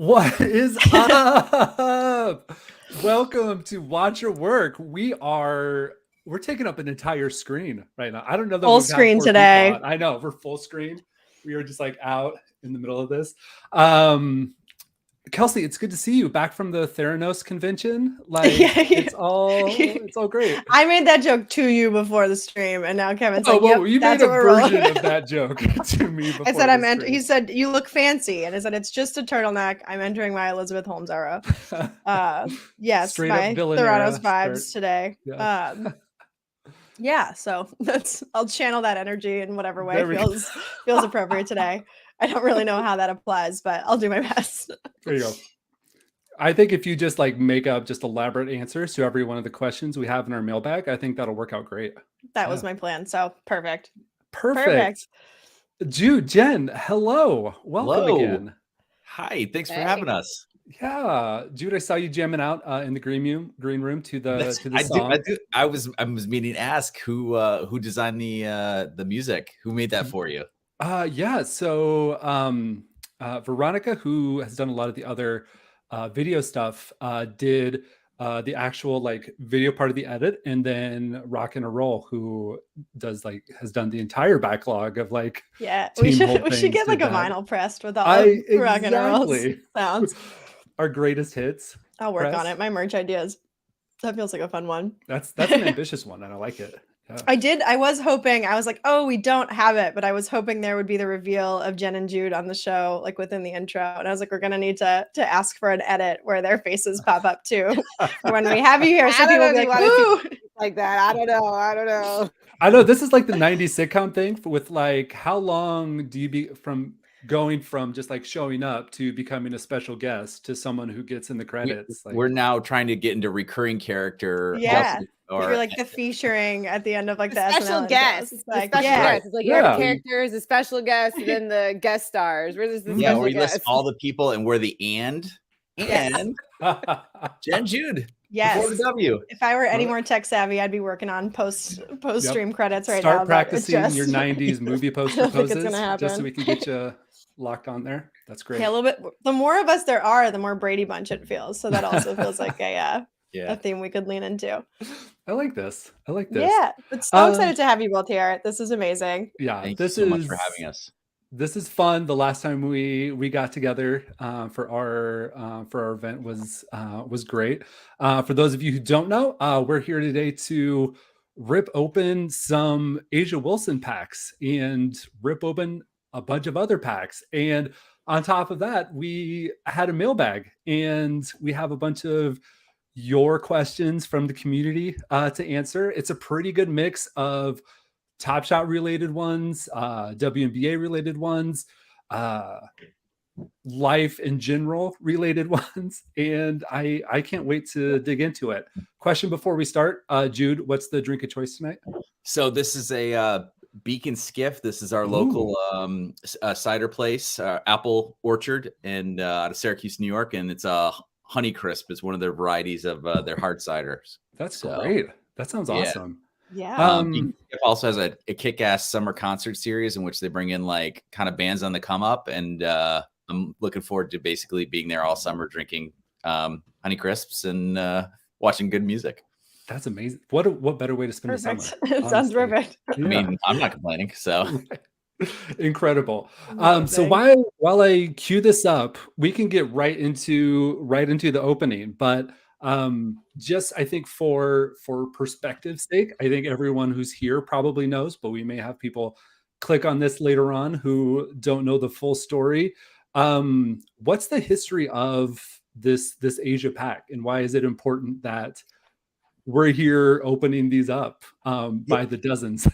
What is up? Welcome to Watch Your Work. We're taking up an entire screen right now. I don't know that Full we've had screen 4 people today. on. I know we're full screen. We are just like out in the middle of this. Kelsey, it's good to see you back from the Theranos convention. Like it's all great. I made that joke to you before the stream, and now Kevin's like, "Yep, you that's made a what we're rolling version with." of that joke to me before I said, the stream. He said, "You look fancy," and I said, "It's just a turtleneck. I'm entering my Elizabeth Holmes era." Yes, Straight my up villain Theranos era vibes today. Yeah. Yeah, so I'll channel that energy in whatever way There we go. feels appropriate today. I don't really know how that applies, but I'll do my best. There you go. I think if you just like make up just elaborate answers to every one of the questions we have in our mailbag, I think that'll work out great. That was my plan. So perfect. Jude, Jen, hello. Welcome again. Hi, thanks for having us. Yeah, Jude, I saw you jamming out in the green room to the song. I was meaning to ask who designed the music, who made that for you? Yeah, so Veronica, who has done a lot of the other video stuff, did the actual like video part of the edit, and then Rock and Roll, who has done the entire backlog of like we should get like a vinyl pressed with all Rock and Roll's sounds. Our greatest hits. I'll work on it. My merch ideas. That feels like a fun one. That's an ambitious one, and I like it. Yeah. I was hoping, I was like, oh, we don't have it, but I was hoping there would be the reveal of Jen and Jude on the show, like within the intro. And I was like, we're gonna need to ask for an edit where their faces pop up too when we have you here. So people will be like, ooh, like that. I don't know. I know this is like the 90s sitcom thing with like, how long do you be from going from just like showing up to becoming a special guest to someone who gets in the credits? We're now trying to get into recurring character. Yeah. Or you're like the featuring at the end of like the special guest. It's like, guest. It's like you have the characters, the special guest, and then the guest stars. Where's the where we list all the people and we're the and Jen Jude. Yes. Before the W. If I were any more tech savvy, I'd be working on post stream credits right now. Start practicing your 90s movie poster poses just so we can get you locked on there. That's great. Yeah, a little bit. The more of us there are, the more Brady Bunch it feels. So that also feels like a theme we could lean into. I like this. Yeah, but so excited to have you both here. This is amazing. Yeah, thank you so much for having us. This is fun. The last time we got together for our event was great. For those of you who don't know, we're here today to rip open some Asia Wilson packs and rip open a bunch of other packs. And on top of that, we had a mailbag, and we have a bunch of your questions from the community to answer. It's a pretty good mix of Top Shot related ones, WNBA related ones, life in general related ones, and I can't wait to dig into it. Question before we start, Jude, what's the drink of choice tonight? So this is a Beacon Skiff. This is our local cider place, Apple Orchard, and out of Syracuse, New York, and it's a Honey Crisp is one of their varieties of their hard ciders. That's great. That sounds awesome. Yeah. It also has a kick-ass summer concert series in which they bring in like kind of bands on the come up, and I'm looking forward to basically being there all summer drinking Honey Crisps and watching good music. That's amazing. What better way to spend the summer? It sounds perfect. I mean, I'm not complaining. So incredible. So while I cue this up, we can get right into the opening, but just I think for perspective's sake, I think everyone who's here probably knows, but we may have people click on this later on who don't know the full story. What's the history of this Asia pack, and why is it important that we're here opening these up by the dozens?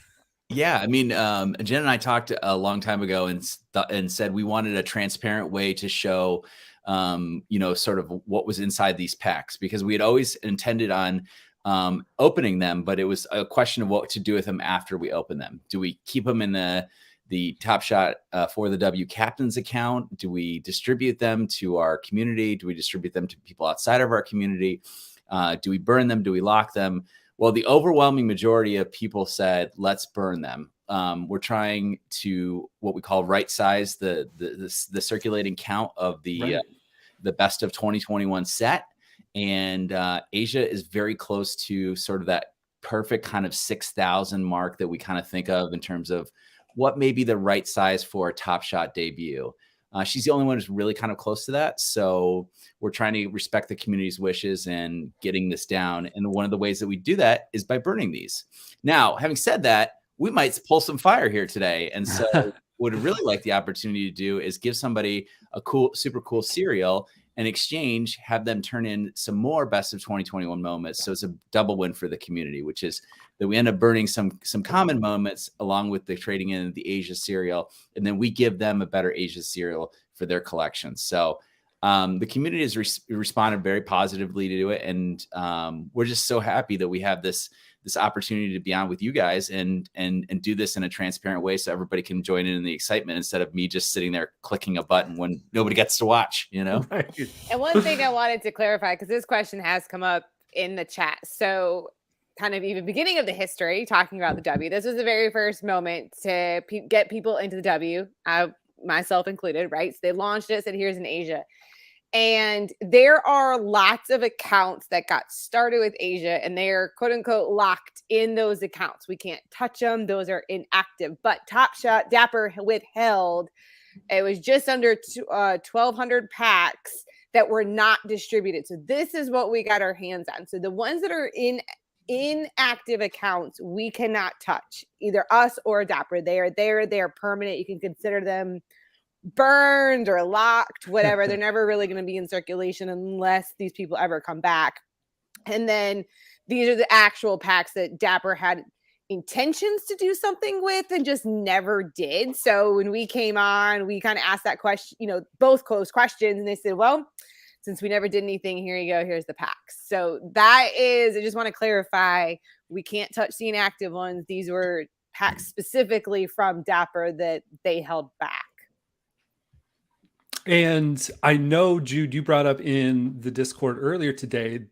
Yeah, I mean, Jen and I talked a long time ago and said we wanted a transparent way to show sort of what was inside these packs, because we had always intended on opening them, but it was a question of what to do with them after we open them. Do we keep them in the Top Shot for the W Captains account? Do we distribute them to our community? Do we distribute them to people outside of our community? Do we burn them? Do we lock them? Well, the overwhelming majority of people said, let's burn them. We're trying to what we call right size the circulating count of the the best of 2021 set. And Asia is very close to sort of that perfect kind of 6,000 mark that we kind of think of in terms of what may be the right size for a Top Shot debut. She's the only one who's really kind of close to that. So we're trying to respect the community's wishes and getting this down. And one of the ways that we do that is by burning these. Now, having said that, we might pull some fire here today. And so what I'd really like the opportunity to do is give somebody a cool, super cool cereal, in exchange, have them turn in some more best of 2021 moments. So it's a double win for the community, which is that we end up burning some common moments along with the trading in the Asia cereal. And then we give them a better Asia cereal for their collection. So the community has responded very positively to it. And we're just so happy that we have this opportunity to be on with you guys and do this in a transparent way so everybody can join in the excitement instead of me just sitting there clicking a button when nobody gets to watch, you know? Right. And one thing I wanted to clarify, because this question has come up in the chat. So kind of even beginning of the history, talking about the W, this was the very first moment to get people into the W, myself included, right? So they launched it, said here's in Asia. And there are lots of accounts that got started with Asia and they're quote unquote locked in those accounts. We can't touch them. Those are inactive. But Top Shot, Dapper withheld. It was just under 1,200 packs that were not distributed. So this is what we got our hands on. So the ones that are in inactive accounts, we cannot touch, either us or Dapper. They are there. They are permanent. You can consider them burned or locked, whatever. They're never really going to be in circulation unless these people ever come back. And then these are the actual packs that Dapper had intentions to do something with and just never did. So when we came on, we kind of asked that question, both closed questions, and they said, well, since we never did anything, here you go, here's the packs. So that is, I just want to clarify, we can't touch the inactive ones. These were packs specifically from Dapper that they held back. And I know, Jude, you brought up in the Discord earlier today,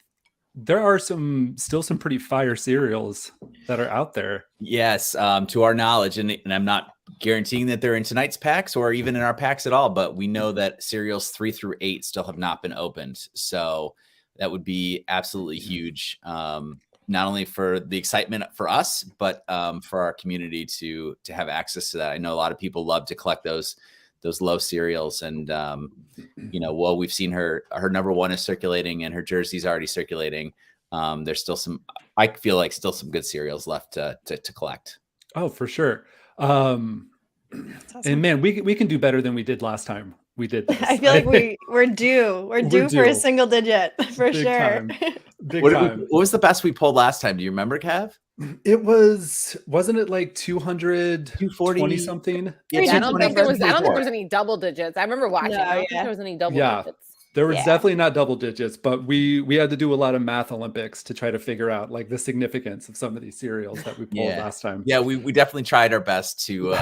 there are still some pretty fire cereals that are out there. Yes, to our knowledge, and I'm not guaranteeing that they're in tonight's packs or even in our packs at all, but we know that cereals 3 through 8 still have not been opened. So that would be absolutely huge, not only for the excitement for us, but for our community to have access to that. I know a lot of people love to collect those low cereals, and well, we've seen her number 1 is circulating and her jersey's already circulating. There's still I feel like still some good cereals left to collect. Oh, for sure. Awesome. And man, we can do better than we did last time we did this. I feel like we're due for a single digit for Big sure. time. Big What time. was the best we pulled last time? Do you remember, Cav? It wasn't it like 200, 240 something? Yeah, I don't think there was 224. any double digits. I remember watching. No, I don't think yeah. there was any double Yeah. digits. There was Yeah. definitely not double digits, but we had to do a lot of math Olympics to try to figure out like the significance of some of these cereals that we pulled last time. Yeah, we definitely tried our best to.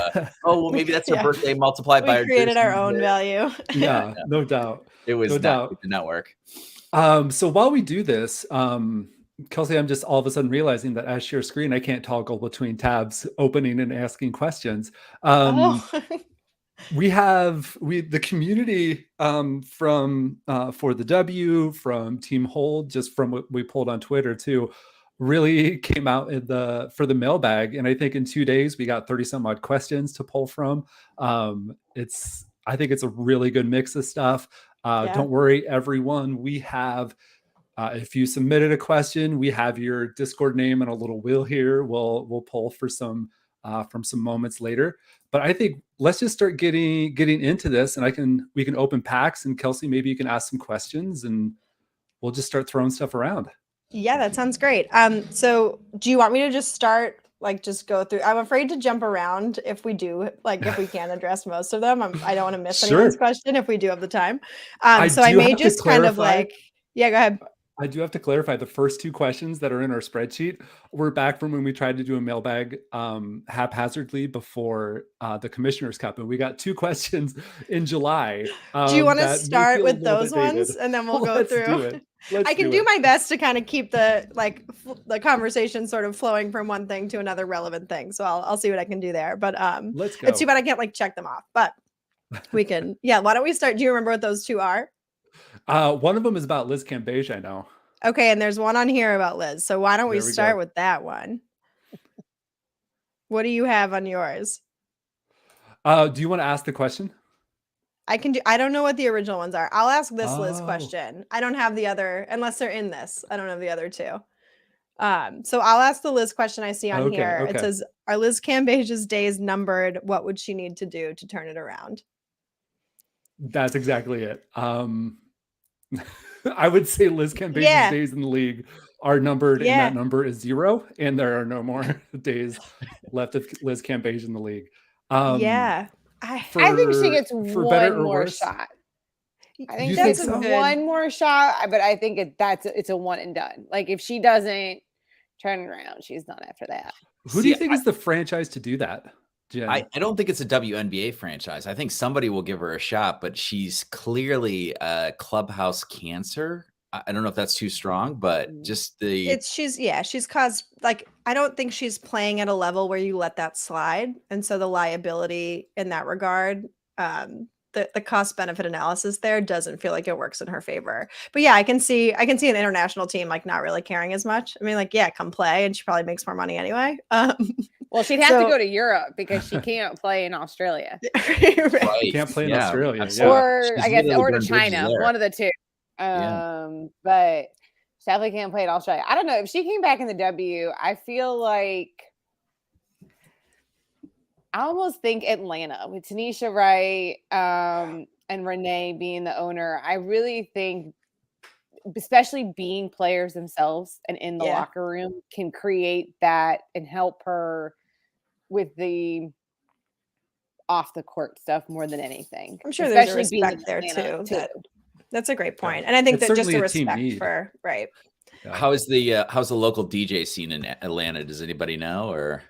Maybe that's her Yeah. birthday multiplied by. We created our jersey. own value. Yeah, no doubt. It was No doubt. It did not work. So while we do this, Kelsey, I'm just all of a sudden realizing that as share screen, I can't toggle between tabs, opening and asking questions. We have the community from for the W, from Team Hold, just from what we pulled on Twitter too, really came out for the mailbag, and I think in 2 days we got 30 some odd questions to pull from. I think it's a really good mix of stuff. Yeah. Don't worry, everyone. We have. If you submitted a question, we have your Discord name and a little wheel here. We'll pull for some from some moments later. But I think let's just start getting into this, and we can open packs, and Kelsey, maybe you can ask some questions, and we'll just start throwing stuff around. Yeah, that sounds great. So do you want me to just start, just go through? I'm afraid to jump around if we can address most of them. I don't want to miss Sure. anyone's question if we do have the time. I So I do may have to just kind of clarify- yeah, go ahead. I do have to clarify the first 2 questions that are in our spreadsheet were back from when we tried to do a mailbag haphazardly before the Commissioner's Cup, and we got 2 questions in July. Do you want to that may start feel a with little those bit dated. ones, and then we'll go Let's through? do it. Let's I can do do it. my best to kind of keep the conversation sort of flowing from one thing to another relevant thing. So I'll see what I can do there. But Let's go. it's too bad I can't check them off. But we can. Yeah. Why don't we start? Do you remember what those 2 are? One of them is about Liz Cambage, I know. Okay, and there's one on here about Liz. So why don't we There we start go. with that one? What do you have on yours? Do you want to ask the question? I don't know what the original ones are. I'll ask this Liz Oh. question. I don't have the other, unless they're in this. I don't have the other two. So I'll ask the Liz question I see on Okay, here. It okay. says, are Liz Cambage's days numbered? What would she need to do to turn it around? That's exactly it. I would say Liz Cambage's Yeah. days in the league are numbered, and Yeah. that number is 0, and there are no more days left of Liz Cambage in the league. Yeah. I think she gets for better one or more worse. shot. I think You that's think so? one more shot, but I think it's a one and done. Like if she doesn't turn it around, she's done after that. Who do you think is the franchise to do that, Jen? I don't think it's a WNBA franchise. I think somebody will give her a shot, but she's clearly a clubhouse cancer. I don't know if that's too strong, but just she's caused, like, I don't think she's playing at a level where you let that slide. And so the liability in that regard, the cost benefit analysis there doesn't feel like it works in her favor. But yeah, I can see an international team like not really caring as much. I mean, like, yeah, come play, and she probably makes more money anyway. Well, she'd have to go to Europe because she can't play in Australia. right. You can't play in Australia. Absolutely. Yeah. Or She's I guess, literally or to burned bridges China, there. one of the two. Yeah. But she definitely can't play in Australia. I don't know. If she came back in the W, I feel like I almost think Atlanta with Tanisha Wright and Renee being the owner. I really think, especially being players themselves and in the locker room, can create that and help her with the off the court stuff more than anything. I'm sure especially there's a respect there too. That's a great point. And I think that just a respect for, right. Yeah. How's the local DJ scene in Atlanta? Does anybody know, or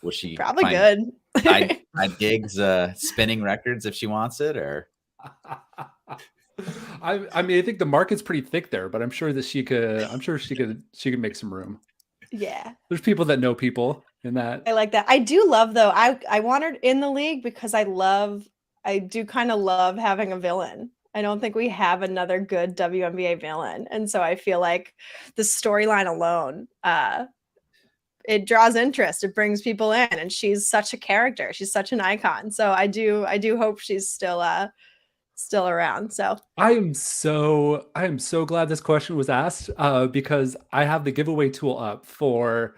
was she probably good? Side gigs, spinning records if she wants it, or I mean, I think the market's pretty thick there, but I'm sure that she could make some room. Yeah. There's people that know people in that. I like that. I do love, though. I want her in the league because I do kind of love having a villain. I don't think we have another good WNBA villain. And so I feel like the storyline alone, it draws interest. It brings people in, and she's such a character. She's such an icon. So I do hope she's still around. So I am so glad this question was asked because I have the giveaway tool up for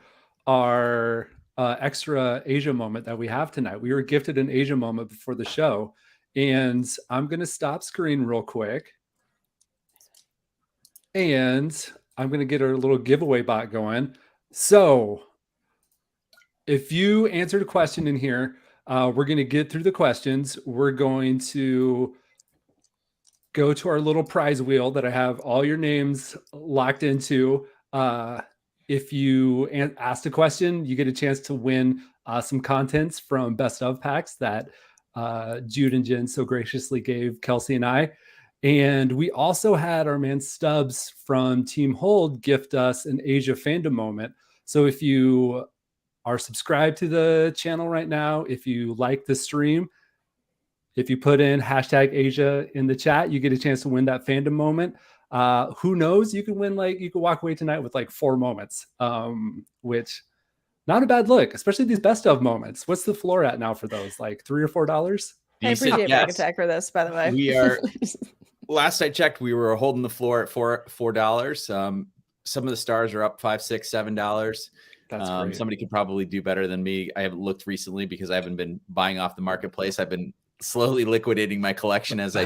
our extra Asia moment that we have tonight. We were gifted an Asia moment before the show, and I'm going to stop screen real quick, and I'm going to get our little giveaway bot going. So if you answered a question in here, we're going to get through the questions. We're going to go to our little prize wheel that I have all your names locked into. If you asked a question, you get a chance to win some contents from Best of packs that Jude and Jen so graciously gave Kelsey and I. And we also had our man Stubbs from Team Hold gift us an Asia fandom moment. So if you are subscribed to the channel right now, if you like the stream, if you put in #Asia in the chat, you get a chance to win that fandom moment. Who knows? You can win, you could walk away tonight with 4 moments, which not a bad look, especially these best of moments. What's the floor at now for those? $3 or $4? I appreciate Back Attack for this, by the way. We are. Last I checked, we were holding the floor at $4. Some of the stars are up $5, $6, $7. That's great. Somebody could probably do better than me. I haven't looked recently because I haven't been buying off the marketplace. I've been slowly liquidating my collection as I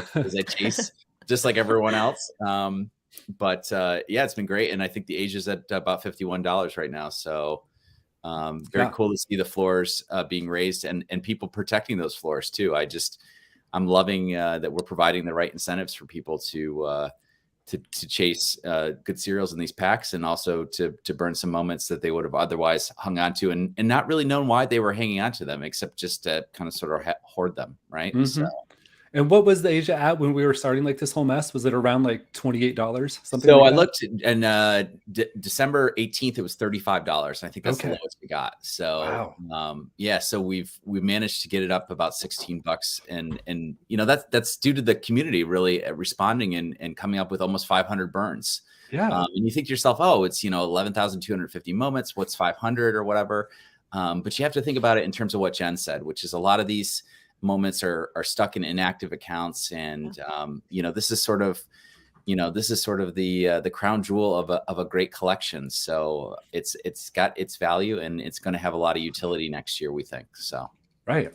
chase, just like everyone else. But yeah, it's been great, and I think the Asia's at about $51 right now. So very cool to see the floors being raised and people protecting those floors too. I'm loving that we're providing the right incentives for people to chase good cereals in these packs, and also to burn some moments that they would have otherwise hung on to and not really known why they were hanging on to them, except just to kind of sort of hoard them, right? Mm-hmm. So, And what was the Asia at when we were starting like this whole mess? Was it around like $28, something So like I that? looked, and December 18th, it was $35. I think that's the Okay. lowest we got. So Wow. yeah, so we've managed to get it up about $16, and you know that's due to the community really responding and coming up with almost 500 burns. Yeah. And you think to yourself, oh, it's 11,250 moments. What's 500 or whatever? But you have to think about it in terms of what Jen said, which is a lot of these moments are stuck in inactive accounts, and this is sort of the crown jewel of a great collection. So it's got its value, and it's going to have a lot of utility next year, we think. So Right.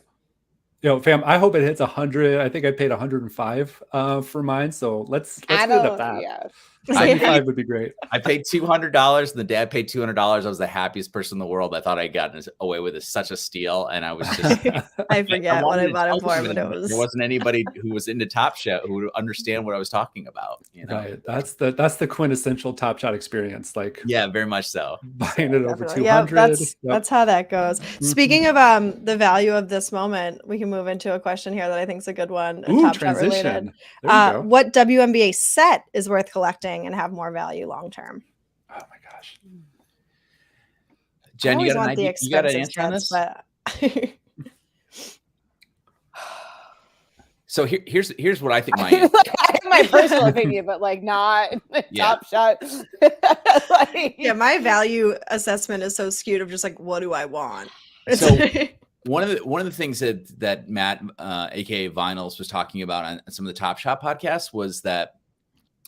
Fam, I hope it hits 100. I think I paid 105 for mine. So let's I leave it at don't. that. Yeah. 75 would be great. I paid $200, and the dad paid $200. I was the happiest person in the world. I thought I'd gotten away with it. Such a steal, and I was just I forget what I bought it for, but there it was. wasn't anybody who was into Top Shot who would understand what I was talking about. Right. That's the quintessential Top Shot experience. Like, yeah, very much so. Buying it over Definitely. 200. Yep, That's how that goes. Speaking of the value of this moment, we can move into a question here that I think is a good one. Ooh, Top Shot related. transition. There you go. What WNBA set is worth collecting and have more value long term? Oh my gosh. Jen, I you got an want the idea? You got an expensive answer on sets, this? but So here's what I think my answer. I have my personal opinion, but like not Top Shot. Like, yeah, my value assessment is so skewed of just like, what do I want? So one of the things that Matt, aka Vinyls, was talking about on some of the Top Shot podcasts was that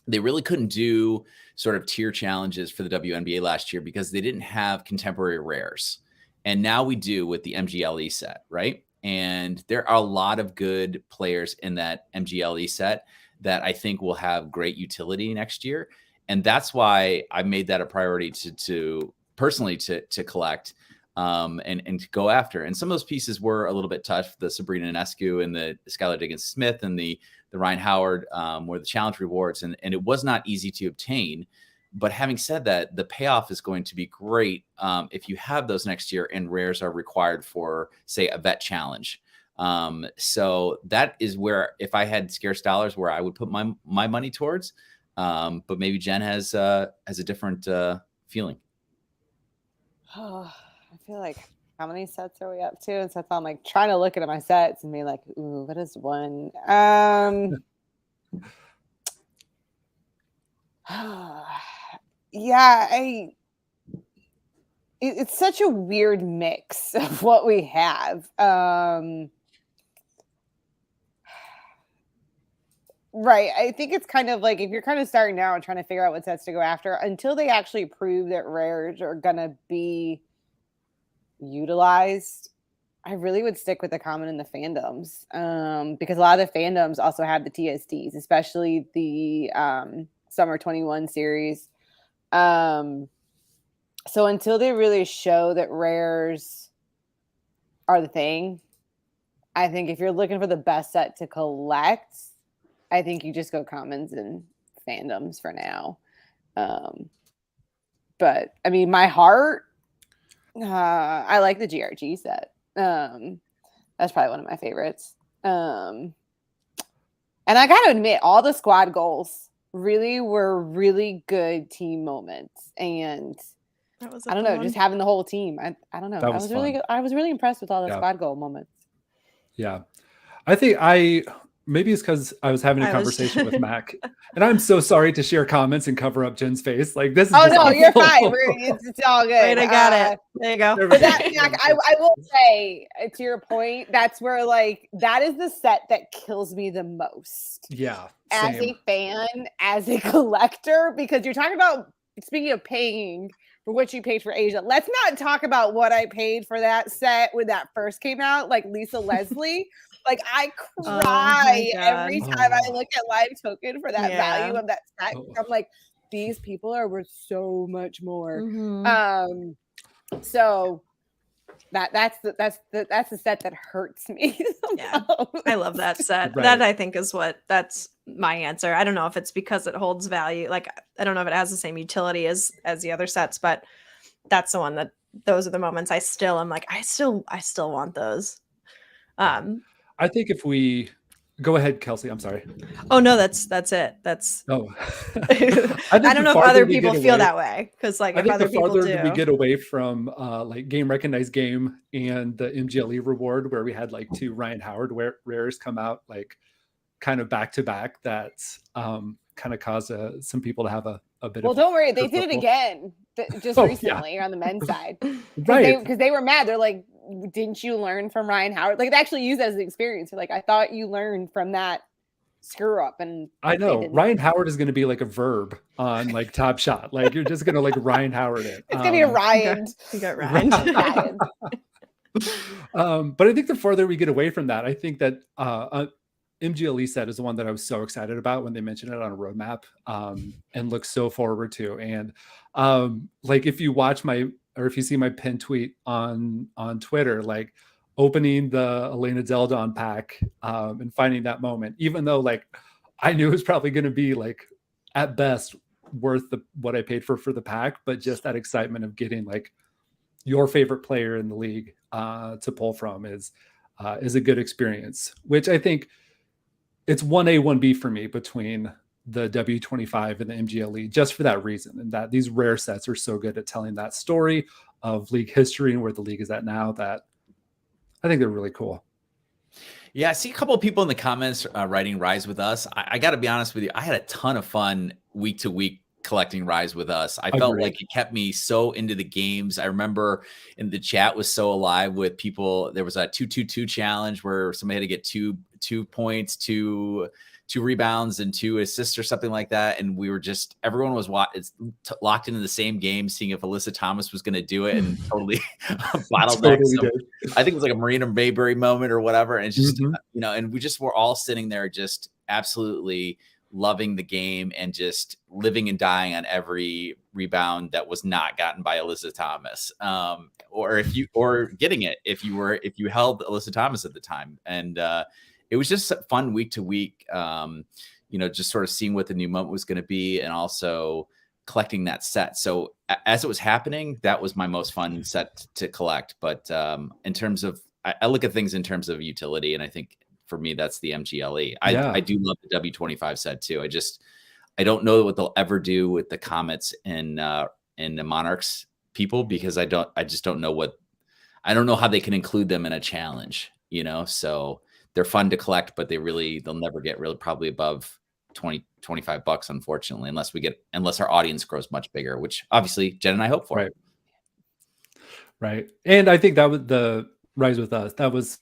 they really couldn't do sort of tier challenges for the WNBA last year because they didn't have contemporary rares, and now we do with the MGLE set, right? And there are a lot of good players in that MGLE set that I think will have great utility next year. And that's why I made that a priority to personally to collect and to go after. And some of those pieces were a little bit tough. The Sabrina Ionescu and the Skylar Diggins-Smith and the Ryan Howard were the challenge rewards. And it was not easy to obtain. But having said that, the payoff is going to be great if you have those next year and rares are required for, say, a vet challenge. So that is where, if I had scarce dollars, where I would put my money towards. But maybe Jen has a different feeling. oh, I feel like how many sets are we up to? And so I'm like trying to look at my sets and be like, ooh, what is one? Yeah, it's such a weird mix of what we have. Right. I think it's kind of like if you're kind of starting now and trying to figure out what sets to go after, until they actually prove that rares are gonna be utilized, I really would stick with the common and the fandoms. Because a lot of the fandoms also have the TSTs, especially the Summer 21 series. So until they really show that rares are the thing, I think if you're looking for the best set to collect, I think you just go commons and fandoms for now. But I mean, my heart, I like the GRG set. That's probably one of my favorites. And I got to admit, all the squad goals really were really good team moments. And I don't know, just having the whole team. I don't know. I was really impressed with all the squad goal moments. Yeah. I think maybe it's because I was having a conversation with Mac, and I'm so sorry to share comments and cover up Jen's face. Like this is you're fine. It's all good. Right, I got it. There you go. But I will say, to your point, that's where that is the set that kills me the most. Yeah. As a fan, as a collector, because you're talking about, speaking of paying for what you paid for Asia, let's not talk about what I paid for that set when that first came out, like Lisa Leslie. Like I cry every time I look at Live Token for that value of that set. I'm like, these people are worth so much more. Mm-hmm. So that's the set that hurts me. Yeah, I love that set. Right. That I think is that's my answer. I don't know if it's because it holds value. Like I don't know if it has the same utility as the other sets, but that's the one those are the moments I still am like, I still want those. I think if we Go ahead, Kelsey. I'm sorry. Oh no, that's it. That's Oh, I think don't the know if farther other we get people feel away, that way, because like I if think the other people farther we do. get away from like game recognized game and the MGLE reward, where we had like 2 Ryan Howard rares come out like kind of back to back, that kind of caused some people to have a bit Well, of don't worry, they did it kerfuffle. again just Oh, yeah. recently on the men's side. Right. Because they were mad. They're like, didn't you learn from Ryan Howard? Like, they actually used that as an experience. They're like, I thought you learned from that screw up, and I they know didn't. Ryan Howard is going to be like a verb on like Top Shot. Like you're just going to like Ryan Howard it. It's gonna be a Ryan. You got Ryan. Ryan. But I think the further we get away from that, I think that MGLE set is the one that I was so excited about when they mentioned it on a roadmap, and look so forward to. And like if you watch or if you see my pin tweet on Twitter, like opening the Elena Zeldon pack and finding that moment, even though like I knew it was probably going to be like at best worth what I paid for the pack, but just that excitement of getting like your favorite player in the league to pull from is a good experience, which I think it's 1A, 1B for me between the W25 and the MGLE, just for that reason. And that these rare sets are so good at telling that story of league history and where the league is at now, that I think they're really cool. Yeah, I see a couple of people in the comments writing Rise with Us. I got to be honest with you. I had a ton of fun week to week collecting Rise with Us. I felt like it kept me so into the games. I remember in the chat was so alive with people. There was a 2-2-2 challenge where somebody had to get two points, two rebounds and 2 assists or something like that. And we were just, everyone was locked into the same game, seeing if Alyssa Thomas was going to do it, and totally bottleneck. I think it was like a Marina Mayberry moment or whatever. And it's just, and we just were all sitting there just absolutely loving the game and just living and dying on every rebound that was not gotten by Alyssa Thomas, or getting it if you held Alyssa Thomas at the time. And it was just fun week to week, just sort of seeing what the new moment was going to be, and also collecting that set. So as it was happening, that was my most fun set to collect. But in terms of, I look at things in terms of utility, and I think for me, that's the MGLE. I do love the W25 set too. I don't know what they'll ever do with the Comets and the Monarchs people, because I just don't know I don't know how they can include them in a challenge, so they're fun to collect, but they'll never get really probably above $20-25, unfortunately, unless our audience grows much bigger, which obviously Jen and I hope for. Right. And I think that was the Rise with Us. That was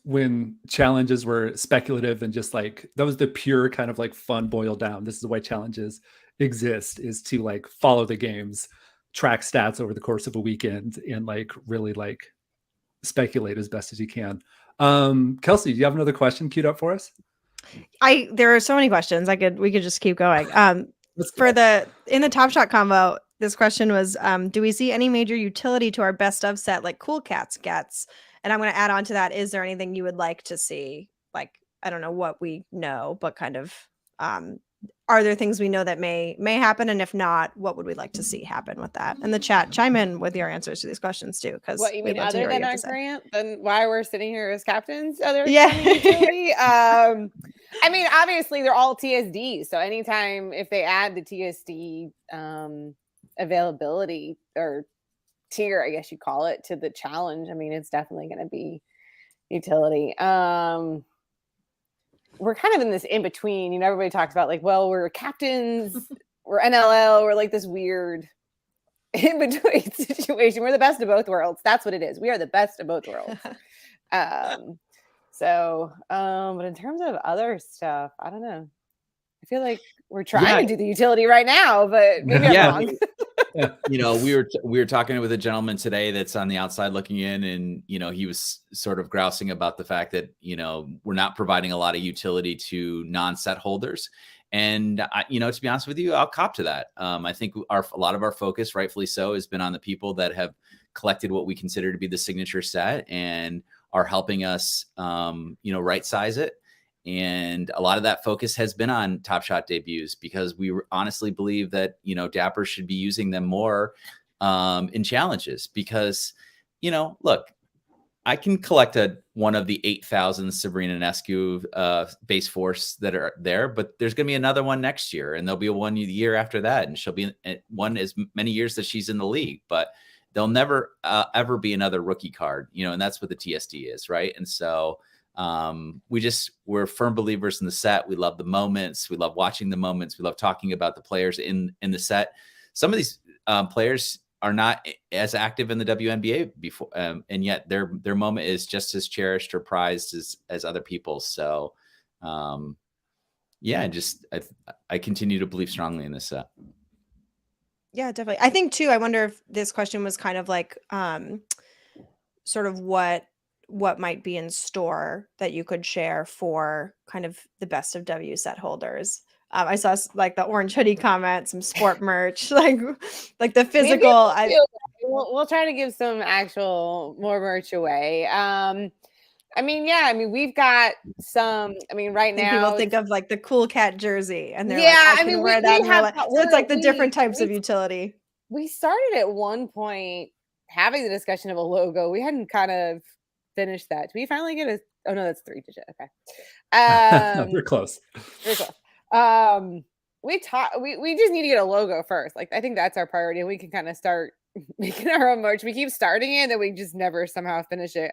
when challenges were speculative and just like, that was the pure kind of like fun boiled down. This is why challenges exist, is to like follow the games, track stats over the course of a weekend, and like really like speculate as best as you can. Kelsey, do you have another question queued up for us? There are so many questions. We could just keep going. In the Top Shot combo, this question was, do we see any major utility to our best of set like Cool Cats gets? And I'm going to add on to that. Is there anything you would like to see? Like, I don't know what we know, but kind of, are there things we know that may happen? And if not, what would we like to see happen with that? And the chat, chime in with your answers to these questions too. Because what you mean, other than our grant, then why we're sitting here as captains? Utility? I mean, obviously they're all TSD. So anytime if they add the TSD availability or tier, I guess you call it, to the challenge, I mean, it's definitely going to be utility. We're kind of in this in between, everybody talks about like, well, we're captains, we're NLL, we're like this weird in between situation. We're the best of both worlds. That's what it is. We are the best of both worlds. But in terms of other stuff, I don't know. I feel like we're trying to do the utility right now, but maybe I'm wrong. We were talking with a gentleman today that's on the outside looking in, and he was sort of grousing about the fact that we're not providing a lot of utility to non-set holders. And to be honest with you, I'll cop to that. I think a lot of our focus, rightfully so, has been on the people that have collected what we consider to be the signature set and are helping us right size it. And a lot of that focus has been on Top Shot debuts, because we honestly believe that, Dapper should be using them more in challenges, because, look, I can collect one of the 8,000 Sabrina Nescu base force that are there, but there's going to be another one next year, and there'll be one the year after that, and she'll be one as many years that she's in the league. But there'll never ever be another rookie card, and that's what the TSD is, right? And so we're firm believers in the set. We love the moments. We love watching the moments. We love talking about the players in the set. Some of these players are not as active in the WNBA before, and yet their moment is just as cherished or prized as other people's. So, I continue to believe strongly in this set. Yeah, definitely. I think too, I wonder if this question was kind of like sort of what might be in store that you could share for kind of the best of W set holders. I saw like the orange hoodie comment, some sport merch, like the physical. We'll try to give some actual more merch away. We've got some. Right now people think of like the cool cat jersey, and they're I can wear that. So it's like the different types of utility. We started at one point having the discussion of a logo. We hadn't kind of finished that. Did we finally get a? Oh no, that's 3-digit. Okay, we're close. We're close. We just need to get a logo first. Like, I think that's our priority, and we can kind of start making our own merch. We keep starting it, and we just never somehow finish it.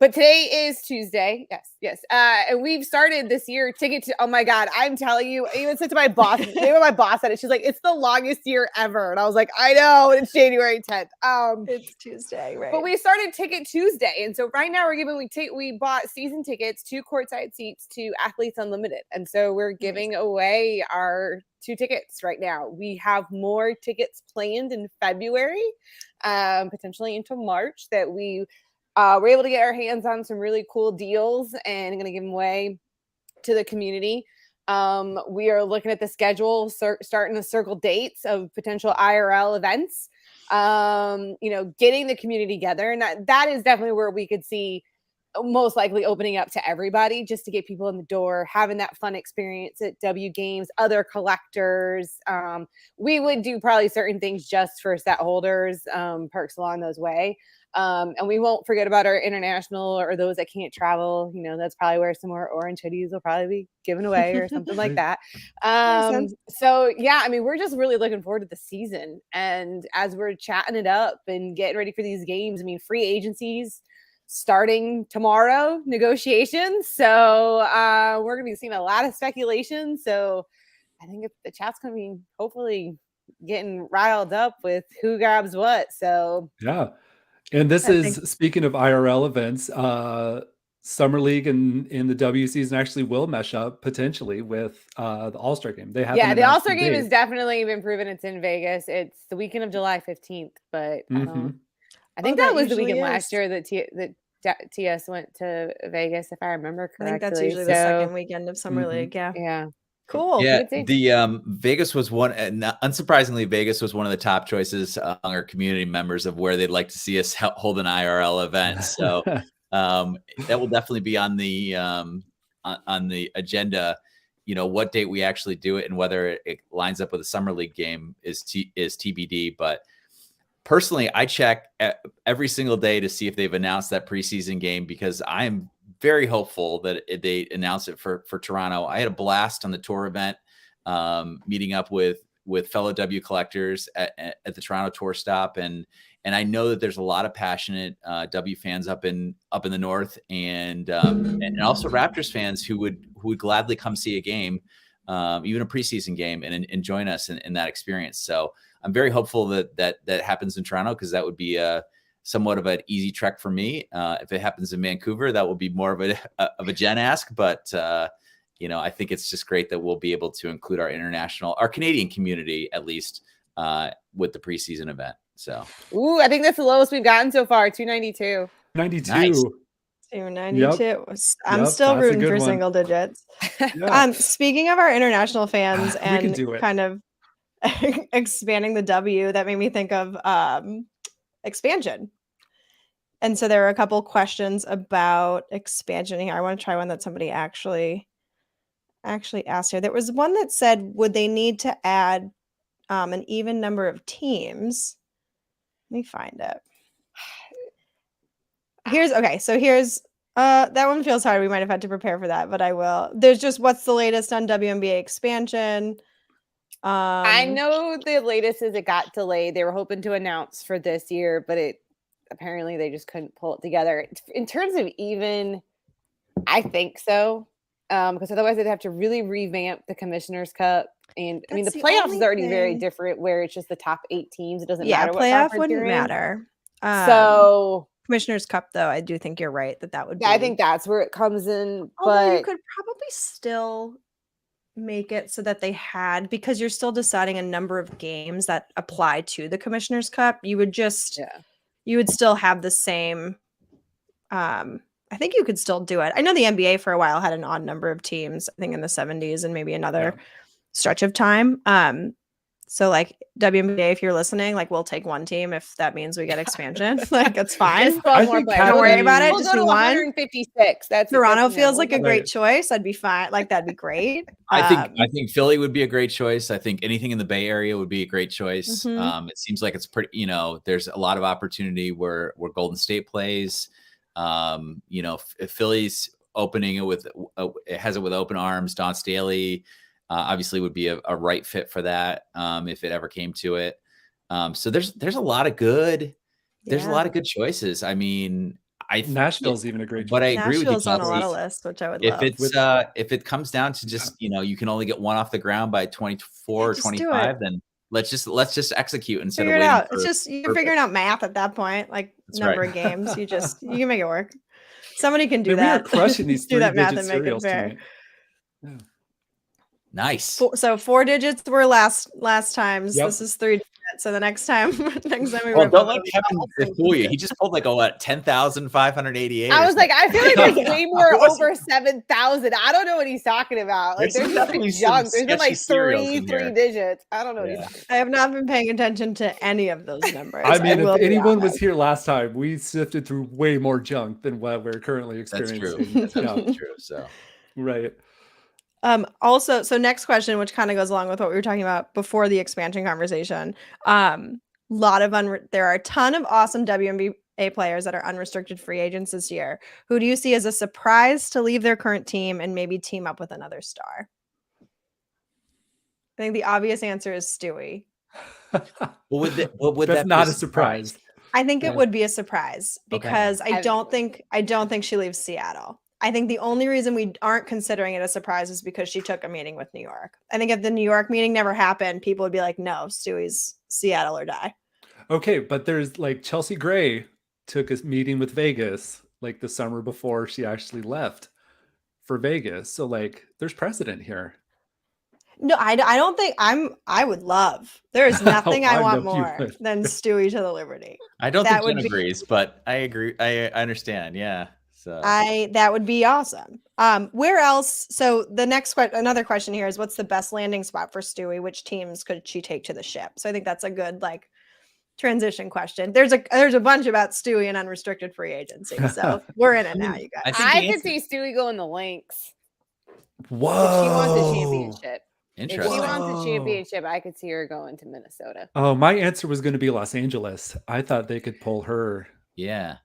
But today is Tuesday. Yes. And we've started this year ticket to, oh my God, I'm telling you, I even said to my boss, maybe my boss said it. She's like, it's the longest year ever. And I was like, I know, it's January 10th. It's Tuesday, right? But we started Ticket Tuesday. And so right now we bought season tickets, 2 courtside seats to Athletes Unlimited. And so we're giving away our 2 tickets right now. We have more tickets planned in February, potentially into March, that we're able to get our hands on some really cool deals and going to give them away to the community. We are looking at the schedule, starting to circle dates of potential IRL events, getting the community together. And that is definitely where we could see most likely opening up to everybody, just to get people in the door, having that fun experience at W Games, other collectors. We would do probably certain things just for set holders, perks along those way. And we won't forget about our international or those that can't travel. That's probably where some more orange hoodies will probably be given away or something like that. We're just really looking forward to the season. And as we're chatting it up and getting ready for these games, free agencies starting tomorrow, negotiations. So we're going to be seeing a lot of speculation. So I think the chat's going to be hopefully getting riled up with who grabs what. So yeah. And this speaking of IRL events, Summer League and in the W season actually will mesh up potentially with the All-Star game. They have the All-Star game has definitely been proven. It's in Vegas. It's the weekend of July 15th, but I think that was the weekend last year that TS went to Vegas, if I remember correctly. I think that's usually the second weekend of Summer League. Yeah. Cool. Yeah, the Vegas was one, and unsurprisingly, Vegas was one of the top choices among our community members of where they'd like to see us hold an IRL event. So that will definitely be on the agenda. What date we actually do it and whether it lines up with a Summer League game is TBD. But personally, I check every single day to see if they've announced that preseason game, because I am very hopeful that they announce it for Toronto. I had a blast on the tour event, meeting up with fellow W collectors at the Toronto tour stop. And I know that there's a lot of passionate W fans up in the north, and also Raptors fans who would gladly come see a game, even a preseason game, and join us in that experience. So I'm very hopeful that happens in Toronto, because that would be somewhat of an easy trek for me. If it happens in Vancouver, that will be more of a Jen ask, but I think it's just great that we'll be able to include our Canadian community, at least, with the preseason event. So, I think that's the lowest we've gotten so far. 292. 92. Nice. 292. Yep. I'm still rooting for single digits. Yeah. Speaking of our international fans and kind of expanding the W, that made me think of expansion. And so there are a couple questions about expansion here. I want to try one that somebody actually asked here. There was one that said, would they need to add an even number of teams? Let me find it. Here's that one feels hard. We might have had to prepare for that, but I will. There's just what's the latest on WNBA expansion? I know the latest is it got delayed. They were hoping to announce for this year, but apparently they just couldn't pull it together. In terms of even, I think so, because otherwise they'd have to really revamp the Commissioner's Cup. And I mean, the playoffs is already very different, where it's just the top 8 teams. It doesn't matter. Playoff wouldn't matter. So Commissioner's Cup, though, I do think you're right that would be. I think that's where it comes in. Although but you could probably still make it so that they had, because you're still deciding a number of games that apply to the Commissioner's Cup. You would just, you would still have the same. I think you could still do it. I know the NBA for a while had an odd number of teams, I think in the 70s and maybe another stretch of time. So like WNBA, if you're listening, like we'll take one team if that means we get expansion. Like that's fine. I Don't think worry about it. We'll Just go to do one. 156. That's Toronto feels like a great choice. I'd be fine. Like that'd be great. I think Philly would be a great choice. I think anything in the Bay Area would be a great choice. It seems like it's pretty. There's a lot of opportunity where Golden State plays. If Philly's opening it with it has it with open arms. Dawn Staley obviously would be a right fit for that if it ever came to it. So there's a lot of good. There's a lot of good choices. I mean, Nashville's even a great choice. But I agree with you. Nashville's on a lot of lists, which I would love. If it comes down to just you can only get one off the ground by 24 or 25, then let's just execute instead of waiting. Figure it out. It's just you're figuring out math at that point, like number of games. You can make it work. Somebody can do that. We are crushing these do that math three-digit and make it serials fair. tonight. Nice. So 4 digits were last times. Yep. This is 3 digits. So the next time we don't let Kevin fool you. He just pulled like 10,588. I was like, I feel like there's way more over 7,000. I don't know what he's talking about. Like there's nothing junk. There's been like three digits. I don't know what he's talking about. I have not been paying attention to any of those numbers. I mean, if anyone was here last time, we sifted through way more junk than what we're currently experiencing. That's true. So right. Also, so next question, which kind of goes along with what we were talking about before the expansion conversation. There are a ton of awesome WNBA players that are unrestricted free agents this year. Who do you see as a surprise to leave their current team and maybe team up with another star? I think the obvious answer is Stewie. Would That's that not a surprise? I think it would be a surprise because I don't think she leaves Seattle. I think the only reason we aren't considering it a surprise is because she took a meeting with New York. I think if the New York meeting never happened, people would be like, no, Stewie's Seattle or die. Okay, but there's like Chelsea Gray took a meeting with Vegas like the summer before she actually left for Vegas. So like there's precedent here. No, I don't think I would love. There is nothing I want more than Stewie to the Liberty. I don't think Jen agrees, but I agree. I understand. Yeah. So that would be awesome. Where else? So the next another question here is, what's the best landing spot for Stewie? Which teams could she take to the ship? So I think that's a good like transition question. There's a bunch about Stewie and unrestricted free agency. So we're in it now, you guys. I could see Stewie going the Lynx. Whoa. If she wants a championship. Interesting. If she wants a championship, I could see her going to Minnesota. Oh, my answer was going to be Los Angeles. I thought they could pull her. Yeah.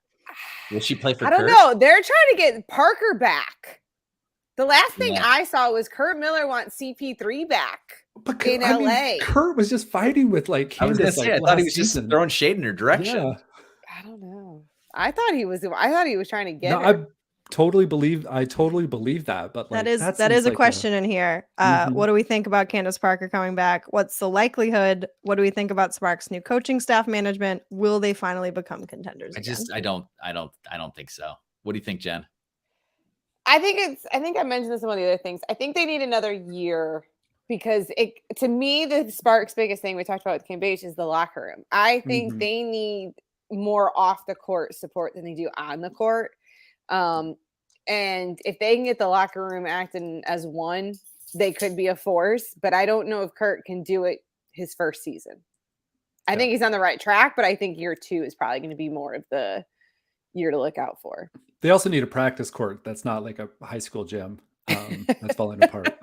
Will she play for I don't Kurt? know. They're trying to get Parker back. The last thing I saw was Kurt Miller wants CP3 back in LA. Mean, Kurt was just fighting with like Candace. I thought he was just throwing shade in her direction. Yeah. I don't know. I thought he was trying to get her. I totally believe that. But like, that is a question in here. What do we think about Candace Parker coming back? What's the likelihood? What do we think about Sparks' new coaching staff management? Will they finally become contenders again? I don't think so. What do you think, Jen? I think I mentioned this in one of the other things. I think they need another year because to me, the Sparks' biggest thing we talked about with Kim Bates is the locker room. I think they need more off the court support than they do on the court. And if they can get the locker room acting as one, they could be a force, but I don't know if Kurt can do it his first season. I think he's on the right track, but I think year 2 is probably going to be more of the year to look out for. They also need a practice court that's not like a high school gym that's falling apart.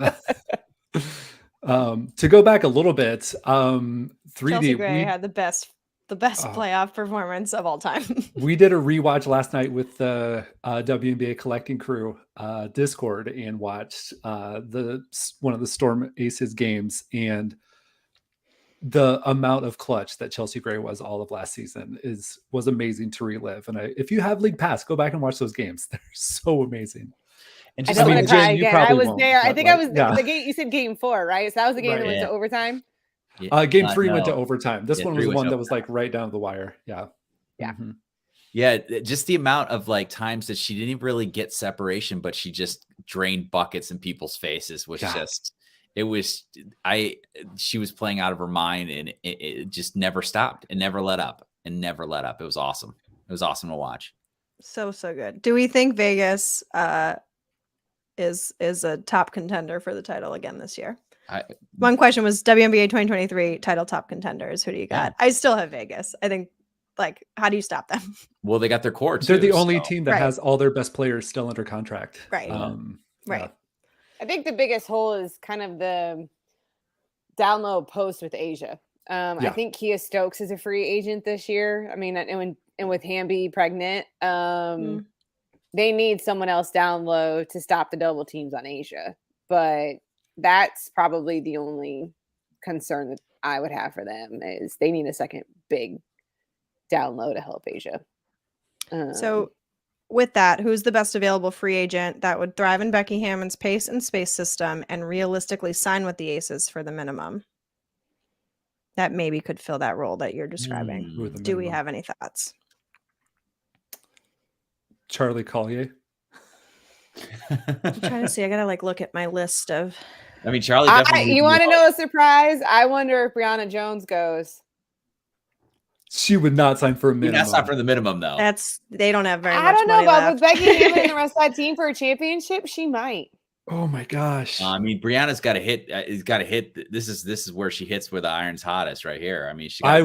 To go back a little bit, 3D Chelsea Gray had the best the best Oh. playoff performance of all time. We did a rewatch last night with the WNBA collecting crew Discord and watched one of the Storm Aces games, and the amount of clutch that Chelsea Gray was all of last season was amazing to relive. And if you have League Pass, go back and watch those games. They're so amazing. And I just don't I want mean, to cry Jen, you again. I probably was won't, there. I but, think I like, was yeah. the game. You said game 4, right? So that was the game that Right. went Yeah. to overtime. Game 3 went to no. overtime. This Yeah, one 3 was the went one to that was like right down to the wire. Yeah. Yeah. Mhm. Yeah, just the amount of like times that she didn't really get separation, but she just drained buckets in people's faces was Yeah. just, she was playing out of her mind, and it just never stopped and never let up and never let up. It was awesome. It was awesome to watch. So good. Do we think Vegas is a top contender for the title again this year? One question was WNBA 2023 title top contenders. Who do you got? I still have Vegas. I think, like, how do you stop them? Well, they got their core too. They're the only so- team that Right. has all their best players still under contract. Right. Right. Yeah. I think the biggest hole is kind of the down low post with Asia. I Yeah. think Kia Stokes is a free agent this year. I mean, and with Hamby pregnant, they need someone else down low to stop the double teams on Asia. But that's probably the only concern that I would have for them, is they need a second big down low to help Asia. So with that, who's the best available free agent that would thrive in Becky Hammond's pace and space system and realistically sign with the Aces for the minimum? That maybe could fill that role that you're describing. Who are the Do we minimum? have any thoughts? Charlie Collier? I'm trying to see. I gotta like look at my list of. I mean, Charlie definitely. You want to know a surprise? I wonder if Brianna Jones goes. She would not sign for a minimum. That's not for the minimum, though. They don't have very much I don't know, money but left. with Becky Hammond and the rest of that team for a championship, she might. Oh my gosh. I mean, Brianna's got to hit. He's got to hit. This is where she hits where the iron's hottest, right here. I mean, I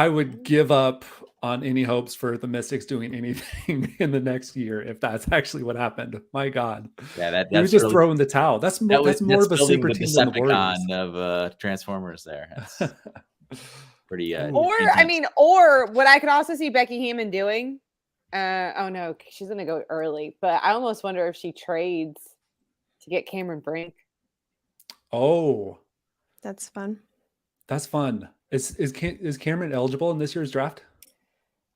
would give up on any hopes for the Mystics doing anything in the next year if that's actually what happened. My God. Yeah, that's you would just really, throw in the towel. That's more of a super team than the Warriors. Of Transformers there. That's pretty. Or what I could also see Becky Hammond doing. Oh no, she's gonna go early, but I almost wonder if she trades to get Cameron Brink. Oh, that's fun. That's fun. Is Cameron eligible in this year's draft?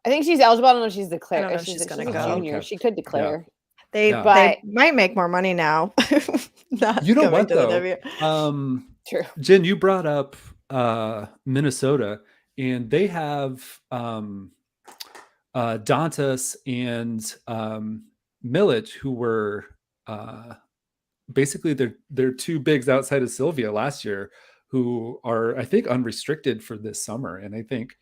I think she's eligible. I don't know if she's declared. I don't know if she's gonna go. Junior. Okay. She could declare. Yeah. They might make more money now. You know what though? True. Jen, you brought up Minnesota, and they have Dantas and Milic, who were basically they're two bigs outside of Sylvia last year, who are, I think, unrestricted for this summer. And I think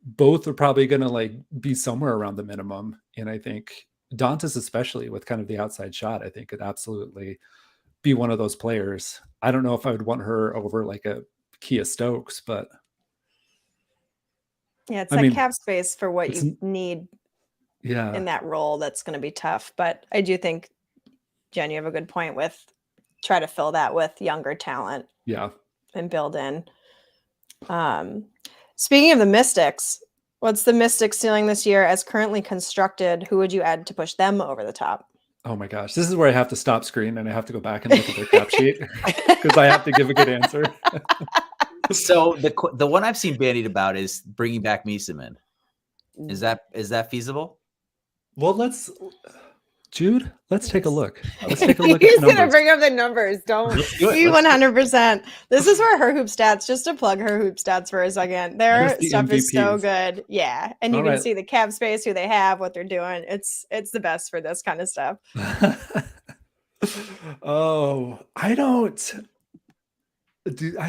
both are probably going to like be somewhere around the minimum. And I think Dantas, especially with kind of the outside shot, I think could absolutely be one of those players. I don't know if I would want her over like a Kia Stokes, but yeah, it's cap space for what you need in that role. That's going to be tough. But I do think, Jen, you have a good point with try to fill that with younger talent. Yeah. And build in. Speaking of the Mystics, what's the Mystics ceiling this year as currently constructed? Who would you add to push them over the top? Oh my gosh, this is where I have to stop screen and I have to go back and look at their cap sheet because I have to give a good answer. So the one I've seen bandied about is bringing back Miesemann. Is that feasible? Well, Jude, let's take a look. Let's take a look He's at numbers. gonna bring up the numbers. Don't you 100%. This is where her hoop stats, just to plug her hoop stats for a second. Their stuff is so good. Yeah. And you can see the cap space, who they have, what they're doing. It's the best for this kind of stuff. I